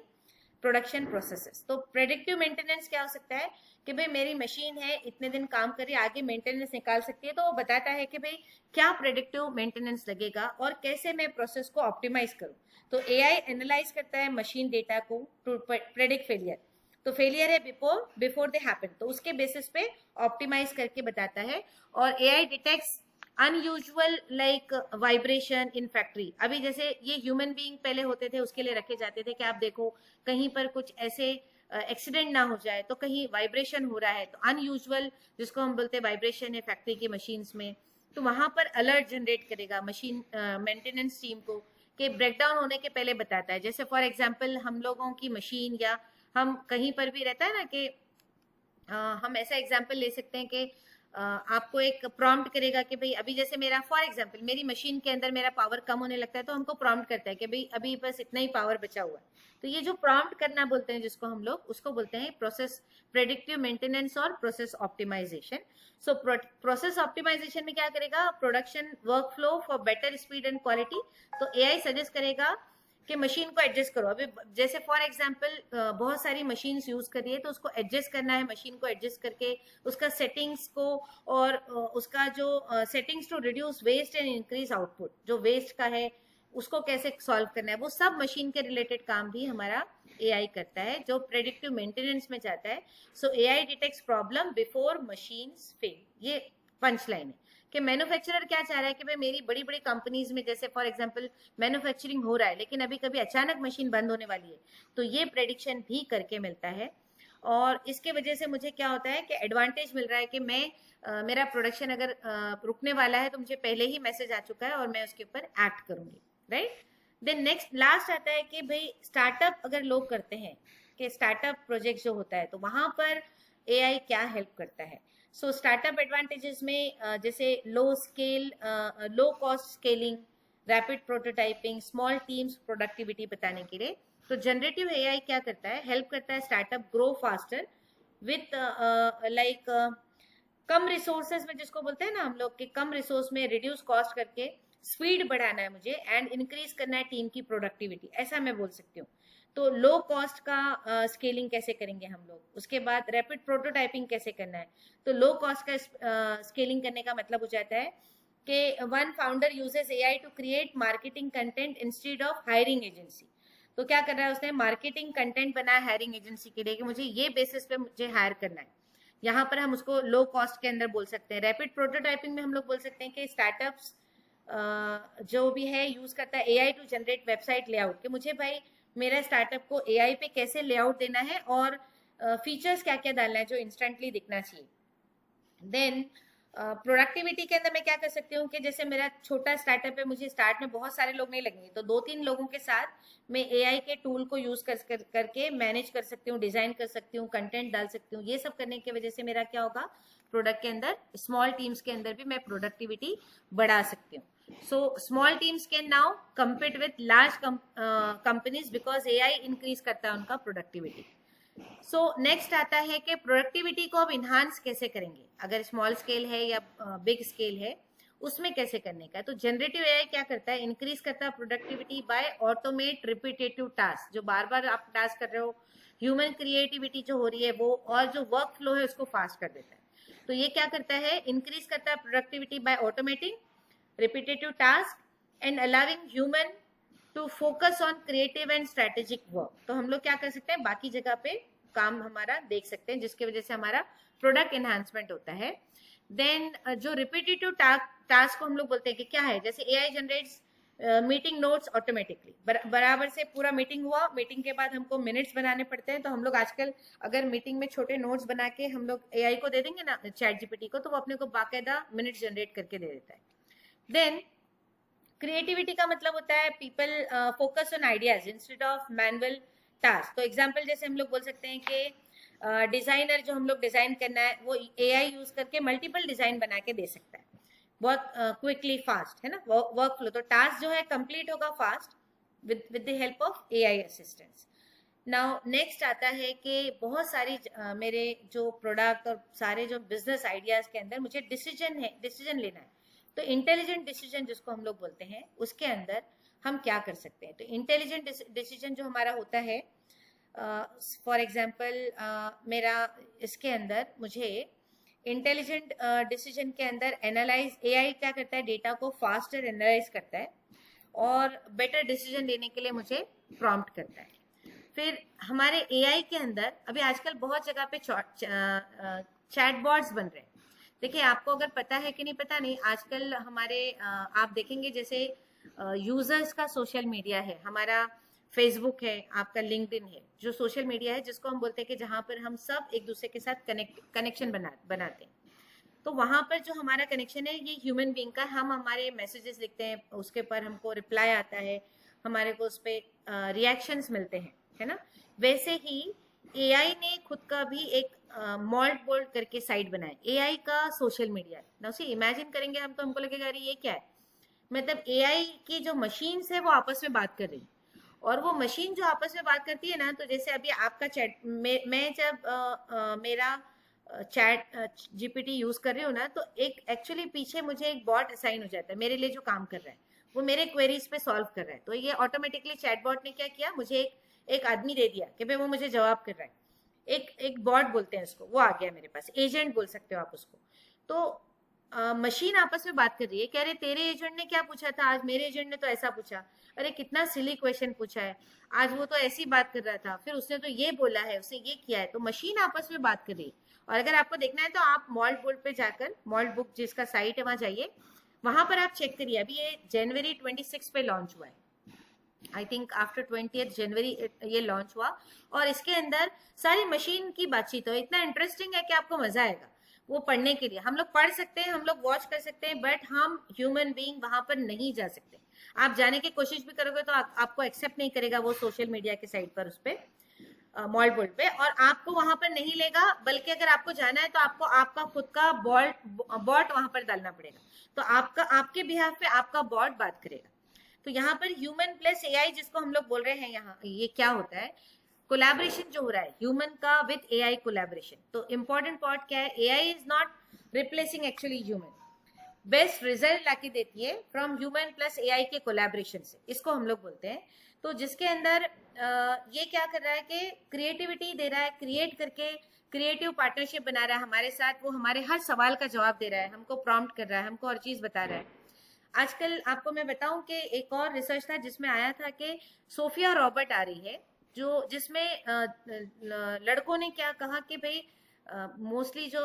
B: production processes. तो प्रेडिक्टिव मेंटेनेंस क्या हो सकता है कि भाई मेरी मशीन है, इतने दिन काम कर रही है, आगे मेंटेनेंस निकाल सकती है, तो वो बताता है कि भाई क्या प्रेडिक्टिव मेंटेनेंस लगेगा और कैसे मैं प्रोसेस को ऑप्टिमाइज करूं। तो एआई एनालाइज करता है मशीन डेटा को टू प्रेडिक्ट फेलियर। तो फेलियर है बिफोर दे हैपन, तो उसके बेसिस पे ऑप्टिमाइज करके बताता है। और AI detects unusual like vibration in factory. अभी जैसे ये ह्यूमन बीइंग पहले होते थे, उसके लिए रखे जाते थे कि आप देखो कहीं पर कुछ ऐसे एक्सीडेंट ना हो जाए, तो कहीं वाइब्रेशन हो रहा है तो अनयूजुअल, जिसको हम बोलते हैं वाइब्रेशन है फैक्ट्री की मशीन्स में, तो वहां पर अलर्ट जनरेट करेगा मशीन मेंटेनेंस टीम को, कि ब्रेकडाउन होने के पहले बताता है। जैसे फॉर एग्जांपल हम लोगों की मशीन, या हम कहीं पर भी रहता है ना कि हम ऐसा एग्जांपल ले सकते हैं कि आपको एक प्रॉम्प्ट करेगा कि भाई अभी जैसे मेरा फॉर एग्जांपल मेरी मशीन के अंदर मेरा पावर कम होने लगता है, तो हमको प्रॉम्प्ट करता है कि भाई अभी बस इतना ही पावर बचा हुआ है। तो ये जो प्रॉम्प्ट करना बोलते हैं जिसको हम लोग, उसको बोलते हैं प्रोसेस प्रेडिक्टिव मेंटेनेंस और process optimisation. So process optimisation में क्या करेगा, production workflow for better speed and quality. तो एआई सजेस्ट करेगा कि मशीन को एडजस्ट करो। अभी जैसे फॉर एग्जांपल बहुत सारी मशीन्स यूज कर रही है, तो उसको एडजस्ट करना है, मशीन को एडजस्ट करके उसका सेटिंग्स को और उसका जो settings to reduce waste and increase output, जो वेस्ट का है उसको कैसे सॉल्व करना है, वो सब मशीन के रिलेटेड काम भी हमारा एआई करता है, जो प्रेडिक्टिव मेंटेनेंस में जाता है। So AI detects problem before machines fail. ये पंच लाइन है कि मैन्युफैक्चरर क्या चाह रहा है कि भाई मेरी बड़ी बड़ी कंपनीज में जैसे फॉर एग्जांपल मैन्युफैक्चरिंग हो रहा है, लेकिन अभी कभी अचानक मशीन बंद होने वाली है, तो ये प्रेडिक्शन भी करके मिलता है। और इसके वजह से मुझे क्या होता है कि एडवांटेज मिल रहा है कि मैं मेरा प्रोडक्शन अगर रुकने वाला है तो मुझे पहले ही मैसेज आ चुका है और मैं उसके ऊपर एक्ट करूंगी, राइट। देन नेक्स्ट लास्ट आता है कि भाई स्टार्टअप अगर लोग करते हैं, कि स्टार्टअप प्रोजेक्ट जो होता है, तो वहां पर एआई क्या हेल्प करता है। सो स्टार्टअप एडवांटेजेस में जैसे low cost scaling, rapid prototyping, small teams productivity बताने के लिए। तो जनरेटिव एआई क्या करता है, हेल्प करता है startup grow faster with like come resources में, जिसको बोलते हैं ना हम लोग कि कम रिसोर्स में रिड्यूस कॉस्ट करके स्पीड बढ़ाना है मुझे एंड इंक्रीज करना है टीम की प्रोडक्टिविटी, ऐसा मैं बोल सकती हूँ। तो लो कॉस्ट का स्केलिंग कैसे करेंगे हम लोग, उसके बाद रैपिड प्रोटोटाइपिंग कैसे करना है। तो लो कॉस्ट का स्केलिंग करने का मतलब हो जाता है कि one founder uses AI to create marketing content instead of hiring agency. तो क्या कर रहा है, उसने मार्केटिंग कंटेंट बनाया हायरिंग एजेंसी के लिए कि मुझे ये बेसिस पे मुझे हायर करना है। यहाँ पर हम उसको लो कॉस्ट के अंदर बोल सकते हैं। रैपिड प्रोटोटाइपिंग में हम लोग बोल सकते हैं कि स्टार्टअप्स जो भी है यूज करता है AI to generate website layout, कि मुझे भाई मेरा स्टार्टअप को एआई पे कैसे लेआउट देना है और फीचर्स क्या क्या डालना है जो इंस्टेंटली दिखना चाहिए। देन प्रोडक्टिविटी के अंदर मैं क्या कर सकती हूँ कि जैसे मेरा छोटा स्टार्टअप है, मुझे स्टार्ट में बहुत सारे लोग नहीं लगेंगे, तो 2-3 लोगों के साथ मैं एआई के टूल को यूज करके मैनेज कर सकती हूँ, डिजाइन कर सकती हूँ, कंटेंट डाल सकती हूँ। ये सब करने की वजह से मेरा क्या होगा, प्रोडक्ट के अंदर स्मॉल टीम्स के अंदर भी मैं प्रोडक्टिविटी बढ़ा सकती हूँ। So small teams can now compete with large companies because AI increase करता है उनका प्रोडक्टिविटी। सो नेक्स्ट आता है कि प्रोडक्टिविटी को अब इन्हांस कैसे करेंगे, अगर स्मॉल स्केल है या बिग स्केल है उसमें कैसे करने का है। तो जनरेटिव एआई क्या करता है, इंक्रीज करता है productivity bye automate repetitive task, जो बार बार आप टास्क कर रहे हो, ह्यूमन क्रिएटिविटी जो हो रही है वो, और जो वर्क फ्लो है उसको फास्ट कर देता है। तो ये क्या करता है, इंक्रीज करता है productivity bye automating repetitive task and allowing human to focus on creative and strategic work. तो हम लोग क्या कर सकते हैं, बाकी जगह पे काम हमारा देख सकते हैं, जिसकी वजह से हमारा प्रोडक्ट एनहांसमेंट होता है. देन जो रिपीटेटिव टास्क को हम लोग बोलते हैं कि क्या है, जैसे AI generates meeting notes automatically. बराबर से पूरा मीटिंग हुआ, मीटिंग के बाद हमको मिनट्स बनाने पड़ते हैं, तो हम लोग आजकल अगर मीटिंग में छोटे नोट्स बना के हम लोग AI को दे देंगे ना, चैट जीपीटी को, तो वो अपने को बाकायदा मिनट्स जनरेट करके दे देता है. देन क्रिएटिविटी का मतलब होता है people focus on ideas instead of manual task. तो एग्जांपल जैसे हम लोग बोल सकते हैं कि डिजाइनर जो हम लोग डिजाइन करना है वो AI यूज करके मल्टीपल डिजाइन बना के दे सकता है बहुत क्विकली, फास्ट, है ना, वर्क फ्लो. तो टास्क जो है कंप्लीट होगा fast with the help of AI assistants. Now next आता है कि बहुत सारी मेरे जो प्रोडक्ट और सारे जो बिजनेस आइडियाज के अंदर मुझे डिसीजन लेना है. तो इंटेलिजेंट डिसीजन जिसको हम लोग बोलते हैं, उसके अंदर हम क्या कर सकते हैं. तो इंटेलिजेंट डिसीजन जो हमारा होता है, फॉर एग्जांपल मेरा इसके अंदर मुझे इंटेलिजेंट डिसीजन के अंदर एनालाइज, AI क्या करता है, डेटा को फास्टर एनालाइज करता है और बेटर डिसीजन लेने के लिए मुझे प्रॉम्प्ट करता है. फिर हमारे AI के अंदर अभी आजकल बहुत जगह पे चैटबॉट्स बन रहे हैं. देखिए, आपको अगर पता है कि नहीं पता नहीं, आजकल हमारे आप देखेंगे जैसे यूजर्स का सोशल मीडिया है, हमारा फेसबुक है, आपका लिंक्डइन है, जो सोशल मीडिया है जिसको हम बोलते हैं कि जहाँ पर हम सब एक दूसरे के साथ कनेक्शन बनाते हैं. तो वहाँ पर जो हमारा कनेक्शन है ये ह्यूमन बीइंग का, हम हमारे मैसेजेस लिखते हैं, उसके पर हमको रिप्लाई आता है, हमारे को उस पर रिएक्शंस मिलते हैं, है ना. वैसे ही AI ने खुद का भी एक मॉल्ट बोल्ड करके साइट बनाया, AI का सोशल मीडिया. ना उसे इमेजिन करेंगे हम तो हमको लगेगा अरे ये क्या है, मतलब AI की जो मशीन्स है वो आपस में बात कर रही, और वो मशीन जो आपस में बात करती है ना, तो जैसे अभी आपका चैट, मैं जब मेरा चैट जीपीटी यूज कर रही हूँ ना, तो एक एक्चुअली पीछे मुझे एक बॉट असाइन हो जाता है मेरे लिए जो काम कर रहा है, वो मेरे क्वेरीज पे सॉल्व कर रहा है. तो ये ऑटोमेटिकली चैट बॉट ने क्या किया, मुझे एक आदमी दे दिया कि भाई वो मुझे जवाब कर रहा है. एक बॉट बोलते हैं उसको, वो आ गया मेरे पास, एजेंट बोल सकते हो आप उसको. तो मशीन आपस में बात कर रही है, कह रहे तेरे एजेंट ने क्या पूछा था आज, मेरे एजेंट ने तो ऐसा पूछा, अरे कितना सिली क्वेश्चन पूछा है आज, वो तो ऐसी बात कर रहा था, फिर उसने तो ये बोला है, उसने ये किया है. तो मशीन आपस में बात कर रही है. और अगर आपको देखना है तो आप मॉल्ट बोर्ड पे जाकर, मॉल्ट बुक जिसका साइट है वहां जाइए, वहां पर आप चेक करिए. अभी ये जनवरी 26 पे लॉन्च हुआ है, आई थिंक आफ्टर 20th जनवरी ये लॉन्च हुआ, और इसके अंदर सारी मशीन की बातचीत हो. इतना इंटरेस्टिंग है कि आपको मजा आएगा वो पढ़ने के लिए. हम लोग पढ़ सकते हैं, हम लोग वॉच कर सकते हैं, बट हम ह्यूमन बीइंग वहां पर नहीं जा सकते. आप जाने की कोशिश भी करोगे तो आपको एक्सेप्ट नहीं करेगा वो सोशल मीडिया के साइट पर, उस पर मॉल बोर्ड पे, और आपको वहां पर नहीं लेगा. बल्कि अगर आपको जाना है तो आपको आपका खुद का बॉट वहां पर डालना पड़ेगा. तो आपके बिहाफ पे आपका बॉट बात करेगा. तो यहाँ पर ह्यूमन प्लस AI जिसको हम लोग बोल रहे हैं, यहाँ ये क्या होता है, कोलैबोरेशन जो हो रहा है ह्यूमन का विद AI कोलैबोरेशन. तो इंपॉर्टेंट पार्ट क्या है, AI is not replacing actually human, best result लाके देती है फ्रॉम ह्यूमन प्लस AI के कोलैबोरेशन से, इसको हम लोग बोलते हैं. तो जिसके अंदर ये क्या कर रहा है कि क्रिएटिविटी दे रहा है, क्रिएट करके क्रिएटिव पार्टनरशिप बना रहा है हमारे साथ, वो हमारे हर सवाल का जवाब दे रहा है, हमको प्रॉम्प्ट कर रहा है, हमको हर चीज बता रहा है. आजकल आपको मैं बताऊं कि एक और रिसर्च था जिसमें आया था कि सोफिया रॉबर्ट आ रही है, जिसमें लड़कों ने क्या कहा कि भाई मोस्टली जो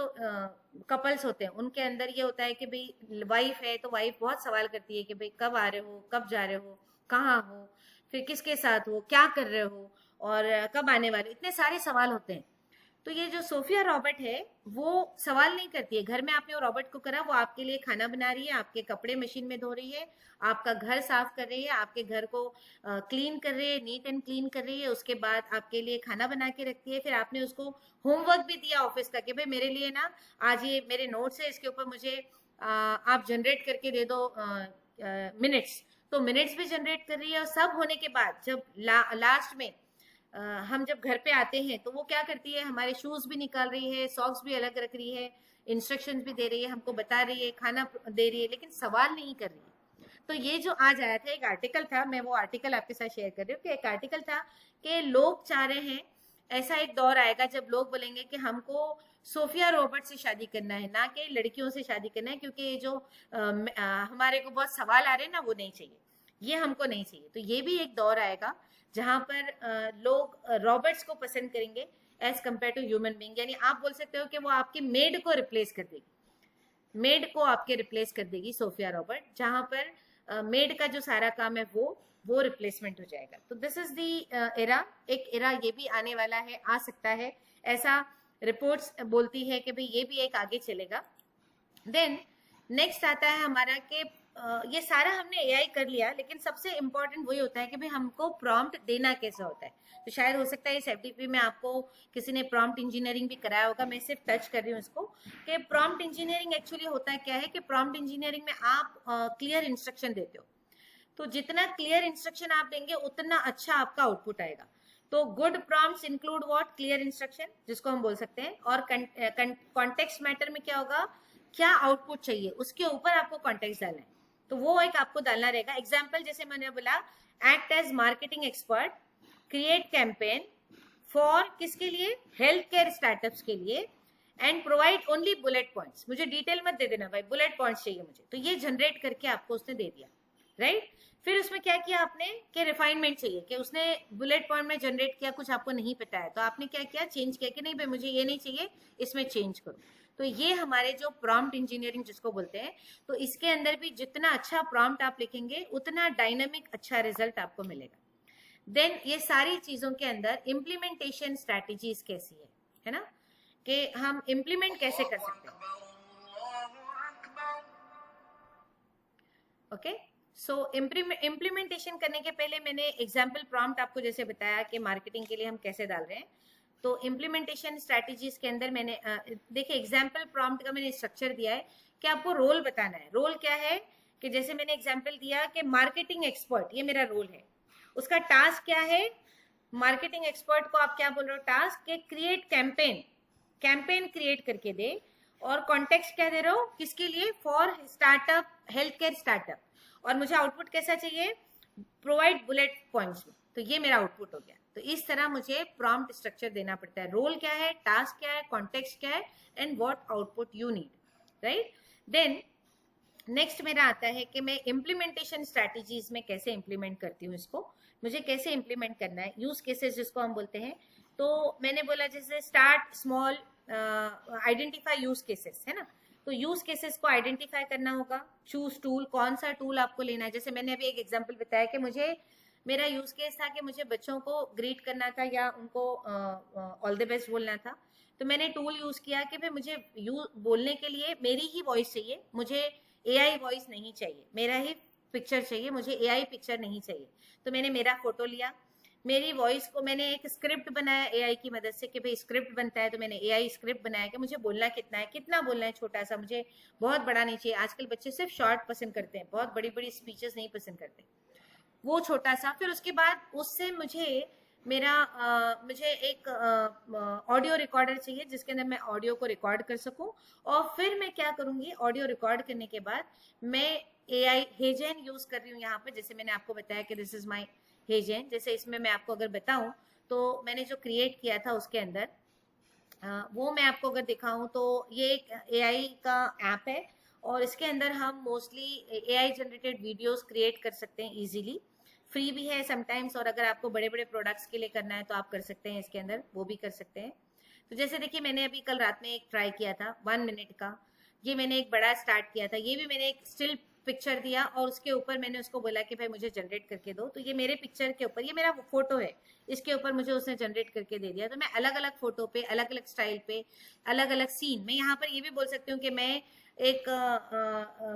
B: कपल्स होते हैं उनके अंदर ये होता है कि भाई वाइफ है तो वाइफ बहुत सवाल करती है कि भाई कब आ रहे हो, कब जा रहे हो, कहाँ हो, फिर किसके साथ हो, क्या कर रहे हो, और कब आने वाले, इतने सारे सवाल होते हैं. तो ये जो सोफिया रॉबर्ट है वो सवाल नहीं करती है. घर में आपने वो रॉबर्ट को करा, वो आपके लिए खाना बना रही है, आपके कपड़े मशीन में धो रही है, आपका घर साफ कर रही है, आपके घर को क्लीन कर रही है, नीट एंड क्लीन कर रही है, उसके बाद आपके लिए खाना बना के रखती है. फिर आपने उसको होमवर्क भी दिया ऑफिस का कि भाई मेरे लिए ना आज ये मेरे नोट्स है, इसके ऊपर मुझे आप जनरेट करके दे दो मिनट्स. तो मिनट्स भी जनरेट कर रही है. और सब होने के बाद जब लास्ट में हम जब घर पे आते हैं तो वो क्या करती है, हमारे शूज भी निकाल रही है, सॉक्स भी अलग रख रही है, इंस्ट्रक्शंस भी दे रही है, हमको बता रही है, खाना दे रही है, लेकिन सवाल नहीं कर रही है. तो ये जो आज आया था, एक आर्टिकल था, मैं वो आर्टिकल आपके साथ शेयर कर रही हूँ कि एक आर्टिकल था कि लोग चाह रहे हैं, ऐसा एक दौर आएगा जब लोग बोलेंगे कि हमको सोफिया रॉबर्ट से शादी करना है, ना कि लड़कियों से शादी करना है, क्योंकि ये जो हमारे को बहुत सवाल आ रहे हैं ना वो नहीं चाहिए. ये हमको नहीं चाहिए। तो ये भी एक दौर आएगा जहां पर लोग रॉबोट्स को पसंद करेंगे as compared to human being. यानी आप बोल सकते हो कि वो आपकी मेड को रिप्लेस कर देगी, मेड को आपके रिप्लेस कर देगी सोफिया रॉबर्ट, जहां पर मेड का जो सारा काम है वो रिप्लेसमेंट हो जाएगा। तो दिस इज दी एरा, एक एरा ये भी आने वाला है, आ सकता है, ऐसा रिपोर्ट्स बोलती है कि भाई ये भी एक आगे चलेगा। देन नेक्स्ट आता है हमारा कि ये सारा हमने एआई कर लिया, लेकिन सबसे इम्पोर्टेंट वही होता है कि भाई हमको प्रॉम्प्ट देना कैसे होता है। तो शायद हो सकता है इस एफडीपी में आपको किसी ने प्रॉम्प्ट इंजीनियरिंग भी कराया होगा, मैं सिर्फ टच कर रही हूँ इसको कि प्रॉम्प्ट इंजीनियरिंग एक्चुअली होता क्या है कि प्रॉम्प्ट इंजीनियरिंग में आप क्लियर इंस्ट्रक्शन देते हो, तो जितना क्लियर इंस्ट्रक्शन आप देंगे उतना अच्छा आपका आउटपुट आएगा। तो good prompts include what, clear instruction जिसको हम बोल सकते हैं, और कॉन्टेक्स्ट मैटर में क्या होगा, क्या आउटपुट चाहिए उसके ऊपर आपको कॉन्टेक्स्ट डालना है, तो वो एक आपको डालना रहेगा। एग्जाम्पल जैसे मैंने बोला, act as marketing expert, create campaign for किसके लिए, हेल्थ केयर स्टार्टअप्स के लिए, and provide only bullet points, मुझे डिटेल मत दे देना भाई, बुलेट पॉइंट्स चाहिए मुझे, तो ये जनरेट करके आपको उसने दे दिया, राइट। फिर उसमें क्या किया आपने कि रिफाइनमेंट चाहिए, कि उसने बुलेट पॉइंट में जनरेट किया, कुछ आपको नहीं पता है तो आपने क्या किया, चेंज किया कि नहीं भाई मुझे ये नहीं चाहिए, इसमें चेंज करो। तो ये हमारे जो प्रॉम्प्ट इंजीनियरिंग जिसको बोलते हैं, तो इसके अंदर भी जितना अच्छा प्रॉम्प्ट आप लिखेंगे उतना डायनामिक अच्छा रिजल्ट आपको मिलेगा। देन ये सारी चीजों के अंदर इम्प्लीमेंटेशन स्ट्रैटेजीज कैसी है ना, कि हम इम्प्लीमेंट कैसे कर सकते हैं। ओके, सो इम्प्लीमेंटेशन करने के पहले मैंने एग्जाम्पल प्रॉम्प्ट आपको जैसे बताया कि मार्केटिंग के लिए हम कैसे डाल रहे हैं, तो इम्प्लीमेंटेशन स्ट्रैटेजीज के अंदर मैंने देखिए एग्जाम्पल प्रॉम्प्ट का मैंने स्ट्रक्चर दिया है कि आपको रोल बताना है। रोल क्या है कि जैसे मैंने एग्जाम्पल दिया कि मार्केटिंग एक्सपर्ट, ये मेरा रोल है, उसका टास्क क्या है, मार्केटिंग एक्सपर्ट को आप क्या बोल रहे हो, टास्क के क्रिएट कैंपेन, कैंपेन क्रिएट करके दे, और कॉन्टेक्स्ट क्या दे रहे हो, किसके लिए, for startup, health care startup, और मुझे आउटपुट कैसा चाहिए, प्रोवाइड बुलेट पॉइंट्स में, तो ये मेरा आउटपुट हो गया। तो इस तरह मुझे प्रॉम्प्ट स्ट्रक्चर देना पड़ता है, रोल क्या है, टास्क क्या है, कॉन्टेक्स्ट क्या है, and what output you need, right. Then next मेरा आता है कि मैं इम्प्लीमेंटेशन स्ट्रैटेजीज में कैसे इम्प्लीमेंट करती हूँ इसको, मुझे कैसे इम्प्लीमेंट करना है, यूज केसेस जिसको हम बोलते हैं। तो मैंने बोला जैसे start small, identify use cases, है ना, तो यूज केसेस को आइडेंटिफाई करना होगा, चूज टूल, कौन सा टूल आपको लेना है। जैसे मैंने अभी एक एग्जांपल बताया कि मुझे, मेरा यूज केस था कि मुझे बच्चों को ग्रीट करना था या उनको ऑल द बेस्ट बोलना था, तो मैंने टूल यूज किया कि भाई मुझे बोलने के लिए मेरी ही वॉइस चाहिए, मुझे एआई वॉइस नहीं चाहिए, मेरा ही पिक्चर चाहिए, मुझे एआई पिक्चर नहीं चाहिए। तो मैंने मेरा फोटो लिया, मेरी वॉइस को मैंने एक स्क्रिप्ट बनाया एआई की मदद से कि भाई स्क्रिप्ट बनता है, तो मैंने एआई स्क्रिप्ट बनाया कि मुझे बोलना कितना है, कितना बोलना है, छोटा सा, मुझे बहुत बड़ा नहीं चाहिए। आजकल बच्चे सिर्फ शॉर्ट पसंद करते हैं, बहुत बड़ी बड़ी स्पीचेस नहीं पसंद करते, वो छोटा सा। फिर उसके बाद उससे मुझे मुझे एक ऑडियो रिकॉर्डर चाहिए जिसके अंदर मैं ऑडियो को रिकॉर्ड कर सकूं, और फिर मैं क्या करूंगी, ऑडियो रिकॉर्ड करने के बाद मैं एआई हेजेन यूज कर रही हूँ यहाँ पे। जैसे मैंने आपको बताया कि दिस इज माय हेजेन, जैसे इसमें मैं आपको अगर बताऊं तो मैंने जो क्रिएट किया था उसके अंदर वो मैं आपको अगर दिखाऊं तो ये एक एआई का ऐप है, और इसके अंदर हम mostly AI generated videos create कर सकते हैं इजीली, फ्री भी है समटाइम्स, और अगर आपको बड़े बड़े प्रोडक्ट्स के लिए करना है तो आप कर सकते हैं, इसके अंदर वो भी कर सकते हैं। तो जैसे देखिए मैंने अभी कल रात में एक ट्राई किया था 1 मिनट का, ये मैंने एक बड़ा स्टार्ट किया था, ये भी मैंने एक स्टिल पिक्चर दिया और उसके ऊपर मैंने उसको बोला कि भाई मुझे जनरेट करके दो, तो ये मेरे पिक्चर के ऊपर, ये मेरा फोटो है, इसके ऊपर मुझे उसने जनरेट करके दे दिया। तो मैं अलग अलग फोटो पे, अलग अलग स्टाइल पे, अलग अलग सीन, मैं यहाँ पर ये भी बोल सकती हूँ कि मैं एक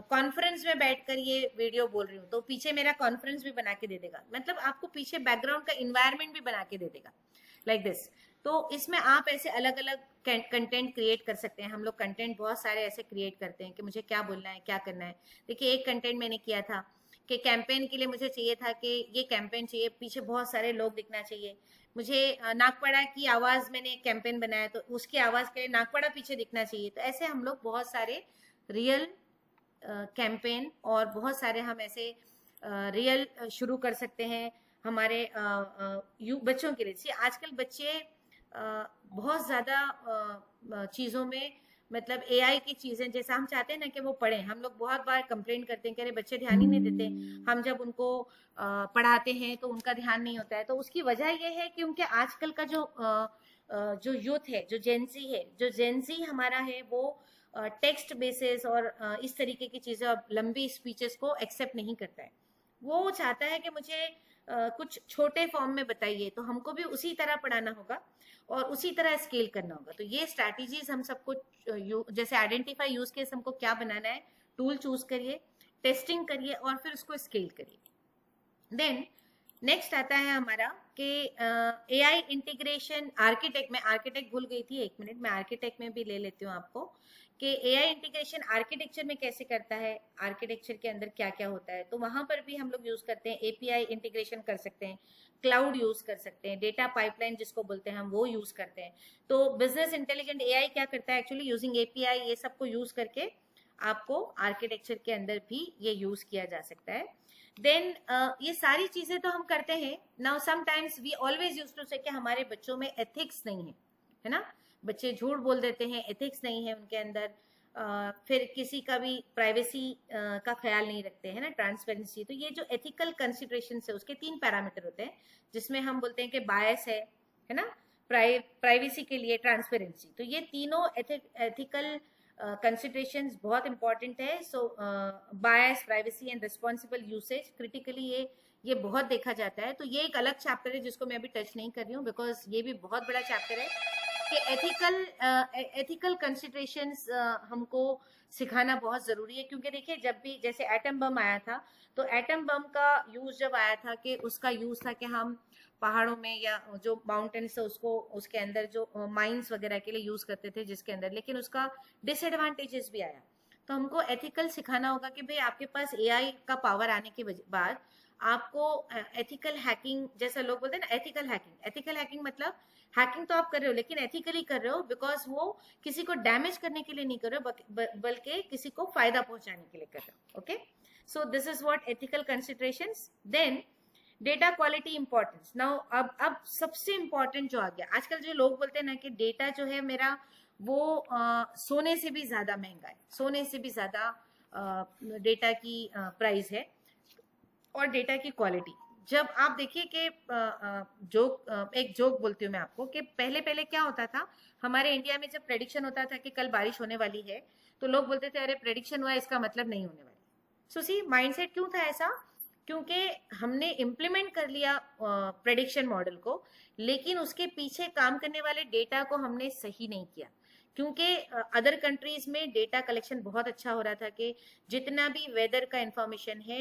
B: कॉन्फ्रेंस में बैठकर ये वीडियो बोल रही हूँ, तो पीछे मेरा कॉन्फ्रेंस भी बना के दे देगा, मतलब आपको पीछे बैकग्राउंड का इन्वायरमेंट भी बना के दे देगा, लाइक दिस। तो इसमें आप ऐसे अलग अलग कंटेंट क्रिएट कर सकते हैं। हम लोग कंटेंट बहुत सारे ऐसे क्रिएट करते हैं कि मुझे क्या बोलना है, क्या करना है। देखिए एक कंटेंट मैंने किया था कि कैंपेन के लिए मुझे चाहिए था कि ये कैंपेन चाहिए, पीछे बहुत सारे लोग दिखना चाहिए, मुझे नागपड़ा की आवाज, मैंने एक कैंपेन बनाया तो उसकी आवाज के लिए नागपड़ा पीछे दिखना चाहिए। तो ऐसे हम लोग बहुत सारे रियल कैंपेन और बहुत सारे हम ऐसे रियल शुरू कर सकते हैं हमारे बच्चों के लिए। आजकल बच्चे बहुत ज़्यादा चीज़ों में मतलब एआई की चीजें जैसा हम चाहते हैं ना कि वो पढ़ें। हम लोग बहुत बार कंप्लेंट करते हैं कि अरे बच्चे ध्यान ही नहीं देते, हम जब उनको पढ़ाते हैं तो उनका ध्यान नहीं होता है। तो उसकी वजह ये है कि उनके आजकल का जो यूथ है, जो जेंजी है, जो जेंजी हमारा है, वो टेक्स्ट बेसिस और इस तरीके की चीजें और लंबी स्पीचेस को एक्सेप्ट नहीं करता है। वो चाहता है कि मुझे कुछ छोटे फॉर्म में बताइए, तो हमको भी उसी तरह पढ़ाना होगा और उसी तरह स्केल करना होगा। तो ये स्ट्रैटेजीज हम सबको जैसे आइडेंटिफाई यूज केस हमको क्या बनाना है, टूल चूज करिए, टेस्टिंग करिए और फिर उसको स्केल करिए। देन नेक्स्ट आता है हमारा कि एआई इंटीग्रेशन आर्किटेक्ट। मैं आर्किटेक्ट भूल गई थी, एक मिनट, मैं आर्किटेक्ट में भी ले लेती हूँ आपको कि एआई इंटीग्रेशन आर्किटेक्चर में कैसे करता है, आर्किटेक्चर के अंदर क्या क्या होता है। तो वहां पर भी हम लोग यूज करते हैं, एपीआई इंटीग्रेशन कर सकते हैं, क्लाउड यूज कर सकते हैं, डेटा पाइपलाइन जिसको बोलते हैं हम, वो यूज करते हैं। तो बिजनेस इंटेलिजेंट एआई क्या करता है एक्चुअली, यूजिंग एपीआई, ये सबको यूज करके आपको आर्किटेक्चर के अंदर भी ये यूज किया जा सकता है। देन ये सारी चीजें तो हम करते हैं। Now sometimes we always use to say कि हमारे बच्चों में एथिक्स नहीं है ना, बच्चे झूठ बोल देते हैं, एथिक्स नहीं है उनके अंदर, फिर किसी का भी प्राइवेसी का ख्याल नहीं रखते हैं ना, ट्रांसपेरेंसी। तो ये जो एथिकल कंसिडरेशन है उसके 3 पैरामीटर होते हैं, जिसमें हम बोलते हैं कि बायस है ना, प्राइवेसी के लिए ट्रांसपेरेंसी। तो ये तीनों एथिकल कंसिडरेशंस बहुत इंपॉर्टेंट है। So bias, privacy and responsible usage, critically ये बहुत देखा जाता है। तो ये एक अलग चैप्टर है जिसको मैं अभी टच नहीं कर रही हूँ, बिकॉज ये भी बहुत बड़ा चैप्टर है कि एथिकल कंसिडरेशंस हमको सिखाना बहुत जरूरी है। क्योंकि देखिए, जब भी जैसे एटम बम आया था, तो एटम बम का यूज जब आया था कि उसका यूज था कि हम पहाड़ों में या जो माउंटेन्स है उसको, उसके अंदर जो माइंस वगैरह के लिए यूज करते थे जिसके अंदर, लेकिन उसका डिसएडवांटेजेस भी आया। तो हमको एथिकल सिखाना होगा कि भाई आपके पास एआई का पावर आने के बाद आपको एथिकल हैकिंग, जैसा लोग बोलते हैं ना, एथिकल हैकिंग मतलब हैकिंग तो आप कर रहे हो लेकिन एथिकली कर रहे हो, बिकॉज वो किसी को डैमेज करने के लिए नहीं कर रहे हो, बल्कि किसी को फायदा पहुंचाने के लिए कर रहे हो। Okay, so this is what ethical considerations. Then data quality importance. Now अब सबसे इंपॉर्टेंट जो आ गया, आजकल जो लोग बोलते हैं ना कि डेटा जो है मेरा वो सोने से भी ज्यादा महंगा है, सोने से भी ज्यादा डेटा की प्राइस है, और डेटा की क्वालिटी। जब आप देखिए कि एक जोक बोलती हूँ मैं आपको कि पहले क्या होता था हमारे इंडिया में, जब प्रेडिक्शन होता था कि कल बारिश होने वाली है, तो लोग बोलते थे अरे प्रेडिक्शन हुआ, इसका मतलब नहीं होने वाली। सो सी माइंडसेट क्यों था ऐसा, क्योंकि हमने इम्प्लीमेंट कर लिया प्रेडिक्शन मॉडल को, लेकिन उसके पीछे काम करने वाले डेटा को हमने सही नहीं किया। क्योंकि अदर कंट्रीज में डेटा कलेक्शन बहुत अच्छा हो रहा था कि जितना भी वेदर का इंफॉर्मेशन है,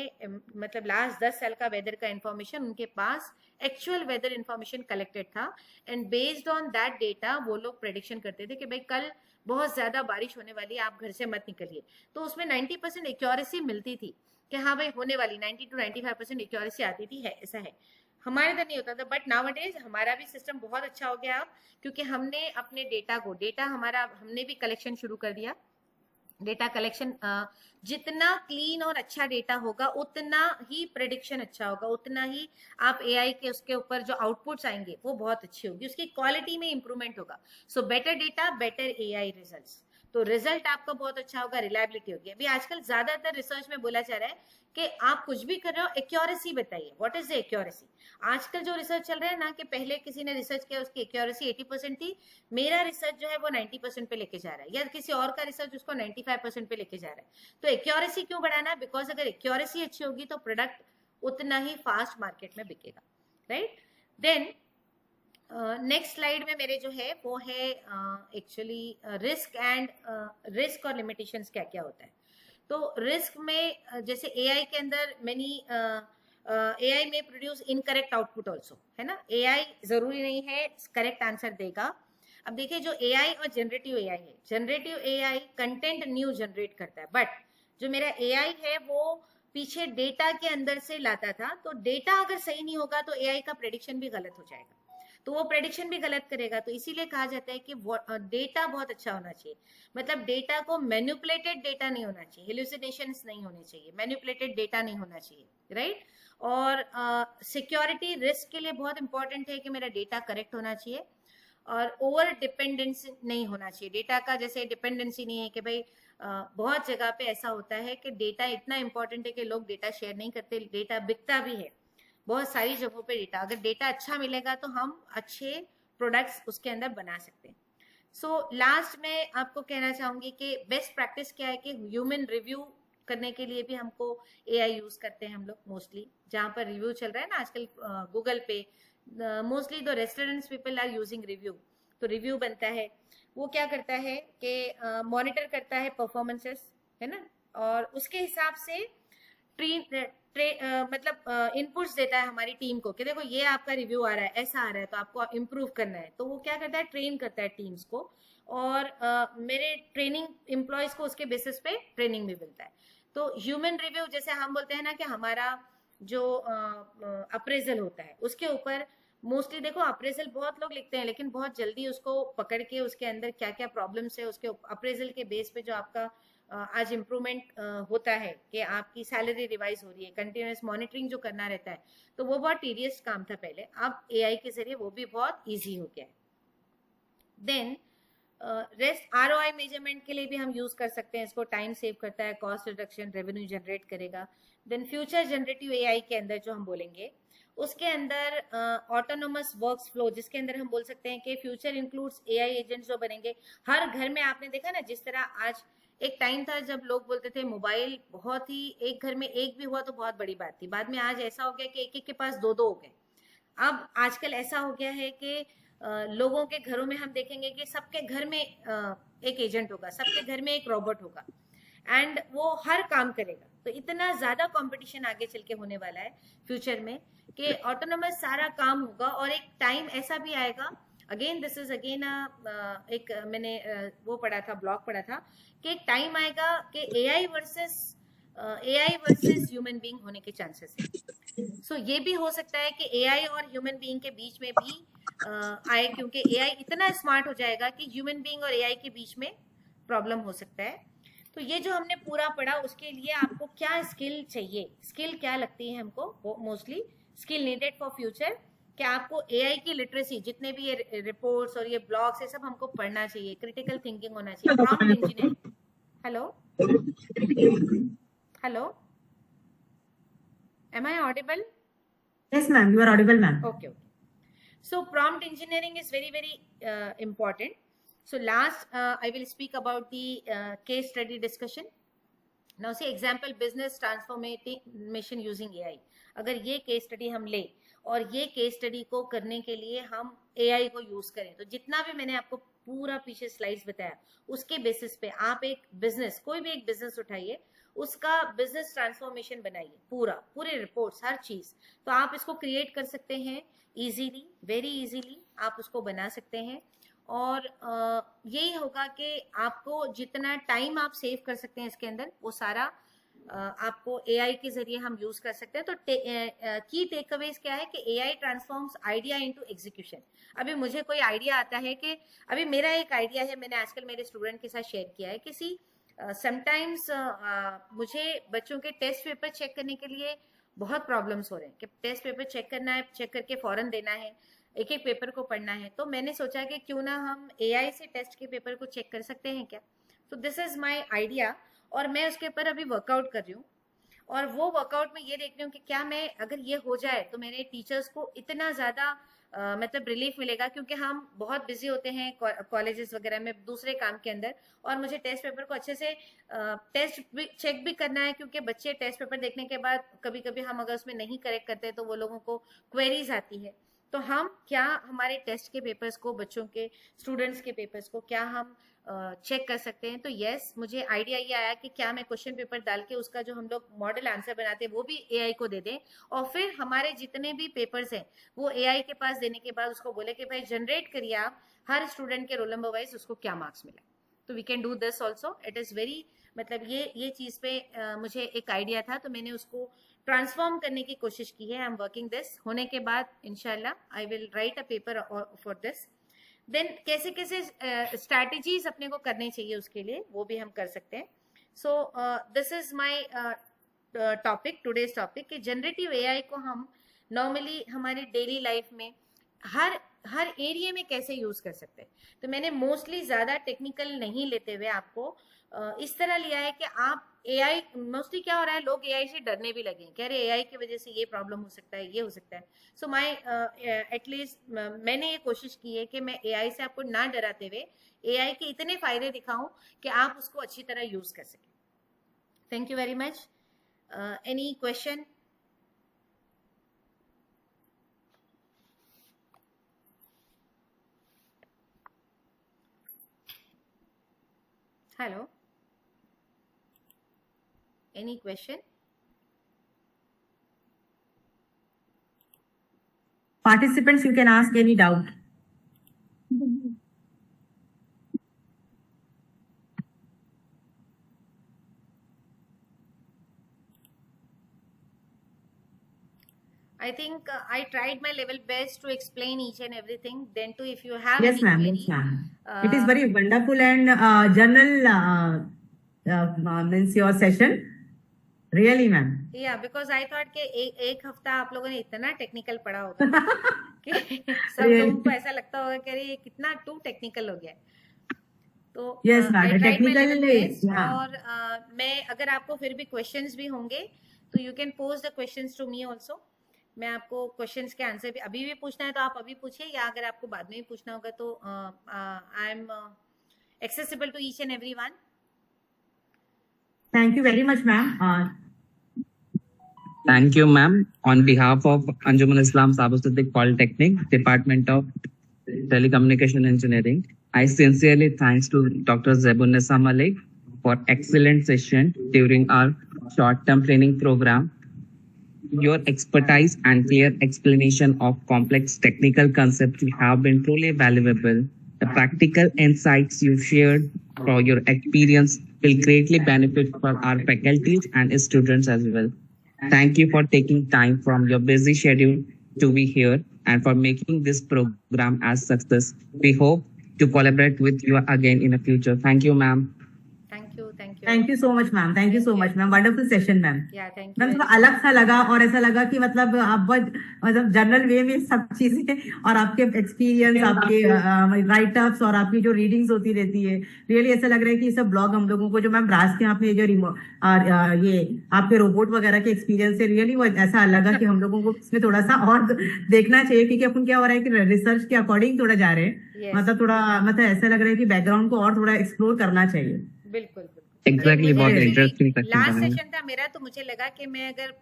B: मतलब लास्ट 10 साल का वेदर का इंफॉर्मेशन उनके पास एक्चुअल वेदर इंफॉर्मेशन कलेक्टेड था, and based on that data वो लोग प्रेडिक्शन करते थे कि भाई कल बहुत ज्यादा बारिश होने वाली है, आप घर से मत निकलिए। तो उसमें 90% एक्यूरेसी मिलती थी कि हाँ भाई होने वाली, 90 to 95% एक्यूरेसी आती थी, है ऐसा है। हमारे इधर नहीं होता था, बट नाउअडेज हमारा भी सिस्टम बहुत अच्छा हो गया अब, क्योंकि हमने अपने डेटा हमारा हमने भी कलेक्शन शुरू कर दिया। डेटा कलेक्शन जितना क्लीन और अच्छा डेटा होगा उतना ही प्रेडिक्शन अच्छा होगा, उतना ही आप एआई के उसके ऊपर जो आउटपुट्स आएंगे वो बहुत अच्छी होगी, उसकी क्वालिटी में इंप्रूवमेंट होगा। So better data, better AI results, तो रिजल्ट आपका बहुत अच्छा होगा, रिलायबिलिटी होगी। अभी आजकल ज्यादातर रिसर्च में बोला जा रहा है कि आप कुछ भी कर रहे हो, एक्यूरेसी बताइए, व्हाट इज द एक्यूरेसी। आजकल जो रिसर्च चल रहा है ना कि पहले किसी ने रिसर्च किया उसकी एक्यूरेसी 80% थी, मेरा रिसर्च जो है वो 90% पे लेके जा रहा है, या किसी और का रिसर्च उसको 95% पे लेके जा रहा है। तो एक्यूरेसी क्यों बढ़ाना, बिकॉज अगर एक्यूरेसी अच्छी होगी तो प्रोडक्ट उतना ही फास्ट मार्केट में बिकेगा, राइट। देन नेक्स्ट स्लाइड में मेरे जो है वो है एक्चुअली रिस्क और लिमिटेशंस क्या क्या होता है। तो रिस्क में जैसे एआई के अंदर एआई में प्रोड्यूस इनकरेक्ट आउटपुट ऑल्सो, है ना, एआई जरूरी नहीं है करेक्ट आंसर देगा। अब देखिए जो एआई और जनरेटिव एआई है, generative AI content new generate करता है, बट जो मेरा एआई है वो पीछे डेटा के अंदर से लाता था। तो डेटा अगर सही नहीं होगा तो एआई का प्रेडिक्शन भी गलत हो जाएगा, तो वो प्रेडिक्शन भी गलत करेगा। तो इसीलिए कहा जाता है कि डेटा बहुत अच्छा होना चाहिए, मतलब डेटा को मैनिपुलेटेड डेटा नहीं होना चाहिए, हेलुसिनेशंस नहीं होने चाहिए, मैनिपुलेटेड डेटा नहीं होना चाहिए, राइट। और सिक्योरिटी रिस्क के लिए बहुत इंपॉर्टेंट है कि मेरा डेटा करेक्ट होना चाहिए। और ओवर डिपेंडेंसी नहीं होना चाहिए डेटा का। जैसे डिपेंडेंसी नहीं है कि भाई बहुत जगह पे ऐसा होता है कि डेटा इतना इंपॉर्टेंट है कि लोग डेटा शेयर नहीं करते, डेटा बिकता भी है बहुत सारी जगहों पे डेटा। अगर डेटा अच्छा मिलेगा तो हम अच्छे प्रोडक्ट्स उसके अंदर बना सकते हैं। सो लास्ट में आपको कहना चाहूंगी कि बेस्ट प्रैक्टिस क्या है कि ह्यूमन रिव्यू करने के लिए भी हमको एआई यूज करते हैं हम लोग मोस्टली। जहां पर रिव्यू चल रहा है ना आजकल गूगल पे, mostly the restaurants people are using review. तो रिव्यू बनता है, वो क्या करता है कि मॉनिटर करता है परफॉर्मेंसेस, है ना, और उसके हिसाब से मतलब इनपुट्स देता है हमारी टीम को कि देखो ये आपका रिव्यू आ रहा है, ऐसा आ रहा है, तो आपको इम्प्रूव करना है। तो वो क्या करता है, ट्रेन करता है टीम्स को, और मेरे ट्रेनिंग एम्प्लॉयज को उसके बेसिस पे ट्रेनिंग भी मिलता है। तो ह्यूमन रिव्यू, जैसे हम बोलते हैं ना कि हमारा जो अप्रेजल होता है उसके ऊपर मोस्टली, देखो अप्रेजल बहुत लोग लिखते हैं लेकिन बहुत जल्दी उसको पकड़ के उसके अंदर क्या क्या प्रॉब्लम्स है उसके अप्रेजल के बेस पे जो आपका आज इम्प्रूवमेंट होता है कि आपकी सैलरी रिवाइज हो रही है, कंटिन्यूस मॉनिटरिंग जो करना रहता है, तो वो बहुत टीडियस काम था पहले। अब एआई के जरिए वो भी बहुत इजी हो गया है। देन रेस्ट आरओआई मेजरमेंट के लिए भी हम यूज कर सकते हैं इसको, टाइम सेव करता है, कॉस्ट रिडक्शन, रेवेन्यू जनरेट करेगा। देन फ्यूचर जनरेटिव एआई के अंदर जो हम बोलेंगे उसके अंदर ऑटोनोमस वर्क्स फ्लो, जिसके अंदर हम बोल सकते हैं कि फ्यूचर इंक्लूड्स एआई एजेंट्स जो बनेंगे हर घर में। आपने देखा ना, जिस तरह आज एक टाइम था जब लोग बोलते थे मोबाइल बहुत ही, एक घर में एक भी हुआ तो बहुत बड़ी बात थी, बाद में आज ऐसा हो गया कि एक एक के पास दो दो हो गए। अब आजकल ऐसा हो गया है कि लोगों के घरों में हम देखेंगे कि सबके घर में एक एजेंट होगा, सबके घर में एक रोबोट होगा, एंड वो हर काम करेगा। तो इतना ज्यादा कंपटीशन आगे चल के होने वाला है फ्यूचर में कि ऑटोनोमस सारा काम होगा। और एक टाइम ऐसा भी आएगा, अगेन दिस इज अगेन एक मैंने वो पढ़ा था, ब्लॉग पढ़ा था, कि एक टाइम आएगा कि एआई वर्सेस ह्यूमन बीइंग होने के चांसेस है। सो ये भी हो सकता है कि एआई और ह्यूमन बीइंग के बीच में भी आए, क्योंकि एआई इतना स्मार्ट हो जाएगा कि ह्यूमन बीइंग और एआई के बीच में प्रॉब्लम हो सकता है। तो ये जो हमने पूरा पढ़ा, उसके लिए आपको क्या स्किल चाहिए, स्किल क्या लगती है हमको, mostly skill needed for future, कि आपको एआई की लिटरेसी, जितने भी ये रिपोर्ट्स और ये ब्लॉग्स, ये सब हमको पढ़ना चाहिए, क्रिटिकल थिंकिंग होना चाहिए, prompt engineering. Hello, am I audible?
A: Yes, ma'am. You are audible, ma'am.
B: Okay. So prompt engineering is very, very important. So last, I will speak about the case study discussion. Now see example, business transformation using AI. अगर ये केस स्टडी हम ले और ये केस स्टडी को करने के लिए हम एआई को यूज करें, तो जितना भी मैंने आपको पूरा पीछे स्लाइड्स बताया उसके बेसिस पे आप एक बिजनेस, कोई भी एक बिजनेस उठाइए, उसका बिजनेस ट्रांसफॉर्मेशन बनाइए, पूरे रिपोर्ट्स, हर चीज। तो आप इसको क्रिएट कर सकते हैं इजीली, वेरी इजीली आप उसको बना सकते हैं। और यही होगा कि आपको जितना टाइम आप सेव कर सकते हैं इसके अंदर, वो सारा आपको एआई के जरिए हम यूज कर सकते हैं। तो की टेकअवेज क्या है कि AI transforms idea into execution. अभी मुझे कोई आइडिया आता है कि अभी मेरा एक आइडिया है, मैंने आजकल मेरे स्टूडेंट के साथ शेयर किया है, किसी समटाइम्स मुझे बच्चों के टेस्ट पेपर चेक करने के लिए बहुत प्रॉब्लम्स हो रहे हैं कि टेस्ट पेपर चेक करना है, चेक करके फौरन देना है, एक एक पेपर को पढ़ना है। तो मैंने सोचा कि क्यों ना हम एआई से टेस्ट के पेपर को चेक कर सकते हैं क्या। तो दिस इज माय आइडिया, और मैं उसके ऊपर अभी वर्कआउट कर रही हूँ, और वो वर्कआउट में ये देख रही हूँ कि क्या मैं, अगर ये हो जाए तो मेरे टीचर्स को इतना ज्यादा मतलब रिलीफ मिलेगा, क्योंकि हम बहुत बिजी होते हैं कॉलेजेस वगैरह में दूसरे काम के अंदर, और मुझे टेस्ट पेपर को अच्छे से टेस्ट भी चेक भी करना है, क्योंकि बच्चे टेस्ट पेपर देखने के बाद कभी कभी हम अगर उसमें नहीं करेक्ट करते तो वो लोगों को क्वेरीज आती है। तो हम क्या हमारे टेस्ट के पेपर्स को, बच्चों के, स्टूडेंट्स के पेपर्स को क्या हम चेक कर सकते हैं। तो यस, मुझे आइडिया ये आया कि क्या मैं क्वेश्चन पेपर डाल के उसका जो हम लोग मॉडल आंसर बनाते हैं वो भी एआई को दे दें, और फिर हमारे जितने भी पेपर्स हैं वो एआई के पास देने के बाद उसको बोले कि भाई जनरेट करिए आप हर स्टूडेंट के रोल नंबर वाइज उसको क्या मार्क्स मिला। तो we can do this also. It is very, मतलब ये चीज पे मुझे एक आइडिया था, तो मैंने उसको ट्रांसफॉर्म करने की कोशिश की है। आई एम वर्किंग दिस, होने के बाद इंशाल्लाह I will write a paper for this. Then कैसे कैसे स्ट्रैटेजीज अपने को करने चाहिए उसके लिए, वो भी हम कर सकते हैं। सो this is my topic, today's topic, कि जनरेटिव एआई को हम नॉर्मली हमारी डेली लाइफ में हर एरिया में कैसे यूज कर सकते हैं। तो मैंने मोस्टली ज्यादा टेक्निकल नहीं लेते हुए आपको इस तरह लिया है कि आप एआई, मोस्टली क्या हो रहा है, लोग एआई से डरने भी लगे हैं, कह रहे एआई की वजह से ये प्रॉब्लम हो सकता है, ये हो सकता है। सो माय एटलीस्ट मैंने ये कोशिश की है कि मैं एआई से आपको ना डराते हुए एआई के इतने फायदे दिखाऊं कि आप उसको अच्छी तरह यूज कर सकें। Thank you very much. Any question? Hello, any question?
A: Participants, you can ask any doubt.
B: I think I tried my level best to explain each and everything. Then too, if you have
A: Yes,
B: any
A: ma'am.
B: query,
A: Yes, ma'am. It is very wonderful and general means your session. Really, ma'am.
B: या बिकॉज आई थॉट के एक हफ्ता आप लोगों ने इतना टेक्निकल पढ़ा होगा कि सब लोगों को ऐसा लगता होगा कि अरे ये कितना टू टेक्निकल हो गया है। तो
A: Yes, ma'am.
B: I
A: The
B: tried my level
A: technical is,
B: best.
A: yeah.
B: और मैं अगर आपको फिर भी क्वेश्चंस भी होंगे तो you can pose the questions to me also. मैं आपको क्वेश्चंस के आंसर भी अभी भी पूछना है तो आप अभी पूछिए, या अगर आपको बाद में भी पूछना होगा तो I am accessible to each and everyone.
A: Thank you very much, ma'am.
F: Thank you, ma'am. On behalf of Anjuman Islam Sabu Siddiq Polytechnic, Department of Telecommunication Engineering, I sincerely thanks to Dr. Zebunessa Malik for excellent session during our short-term training program. Your expertise and clear explanation of complex technical concepts have been truly valuable. The practical insights you shared from your experience will greatly benefit for our faculties and students as well. Thank you for taking time from your busy schedule to be here and for making this program as success. We hope to collaborate with you again in the future. Thank you, ma'am.
B: Thank you, thank you,
A: Thank you so much, ma'am. Thank you so much, ma'am. Wonderful session, ma'am.
B: या थैंक यू।
A: मैम थोड़ा अलग सा लगा और ऐसा लगा कि मतलब आप बहुत मतलब जनरल वे में सब चीजें और आपके एक्सपीरियंस, आपके राइटअप्स और आपकी जो रीडिंग्स होती रहती है, रियली ऐसा लग रहा है कि ये सब ब्लॉग हम लोगों को जो मैम राज के आपने जो ये आपके रोबोट वगैरह के एक्सपीरियंस है, रियली वो ऐसा लगा कि हम लोगों को इसमें थोड़ा सा और देखना चाहिए, क्योंकि अपन क्या हो रहा है कि रिसर्च के अकॉर्डिंग थोड़ा जा रहे हैं।
B: Yes.
A: मतलब थोड़ा मतलब ऐसा लग रहा है कि बैकग्राउंड को और थोड़ा एक्सप्लोर करना चाहिए।
B: बिल्कुल बिल्कुल।
F: Exactly, बहुत interesting section
B: लास्ट
F: बना है।
B: सेशन था मेरा, तो मुझे लगा कि मैं अगर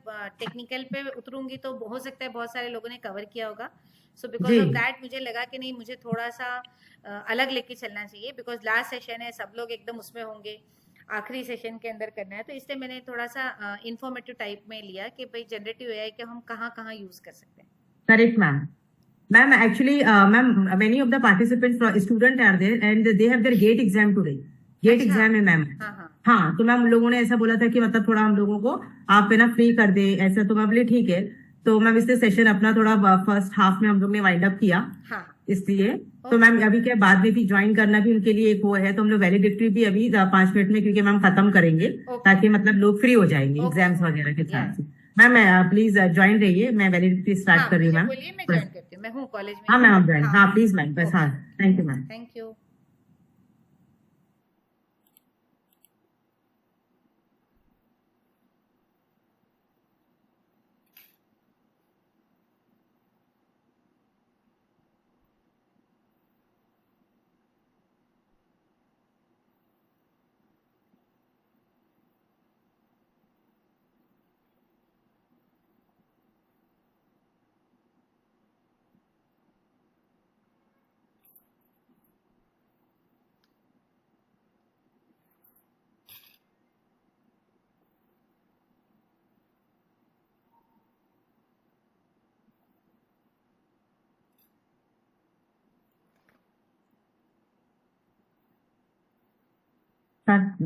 B: टेक्निकल पे उतरूंगी तो हो सकता है बहुत सारे लोगों ने कवर किया होगा। सो बिकॉज
A: जी।
B: ऑफ दैट मुझे लगा कि नहीं, मुझे थोड़ा सा अलग लेके चलना चाहिए, बिकॉज लास्ट सेशन है, सब लोग एकदम उसमें होंगे, आखिरी सेशन के अंदर करना है। तो इसलिए मैंने थोड़ा सा इंफॉर्मेटिव टाइप में लिया कि भाई जनरेटिव एआई के हम कहाँ कहाँ यूज कर सकते हैं।
A: Correct, ma'am. Ma'am, actually, ma'am, many of the participants, student are there, and they have their GATE exam today. GATE
B: अच्छा।
A: exam है मैम।
B: हाँ हाँ
A: हाँ, तो मैम उन लोगों ने ऐसा बोला था कि मतलब थोड़ा हम लोगों को आप है ना फ्री कर दे ऐसा, तो मैं बोली ठीक है। तो मैम इससे सेशन अपना थोड़ा फर्स्ट हाफ में हम लोग ने वाइंड अप किया,
B: हाँ।
A: इसलिए तो मैम अभी क्या बाद में भी ज्वाइन करना भी उनके लिए एक वो है, तो हम लोग वैलिडिटी भी अभी 5 मिनट में क्योंकि मैम खत्म करेंगे,
B: Okay.
A: ताकि मतलब लोग फ्री हो जाएंगे
B: Okay.
A: एग्जाम्स वगैरह के साथ
B: Yeah.
A: से। मैम प्लीज ज्वाइन रहिए, मैं वैलिडिटी स्टार्ट
B: हाँ,
A: कर रही हूँ
B: मुझे
A: मैम।
B: बोलिए, मैं ज्वाइन करती हूँ, मैं हूँ कॉलेज में।
A: हाँ मैम ज्वाइन, हाँ प्लीज मैम, बस हाँ, thank you ma'am.
B: Thank you.
A: Start.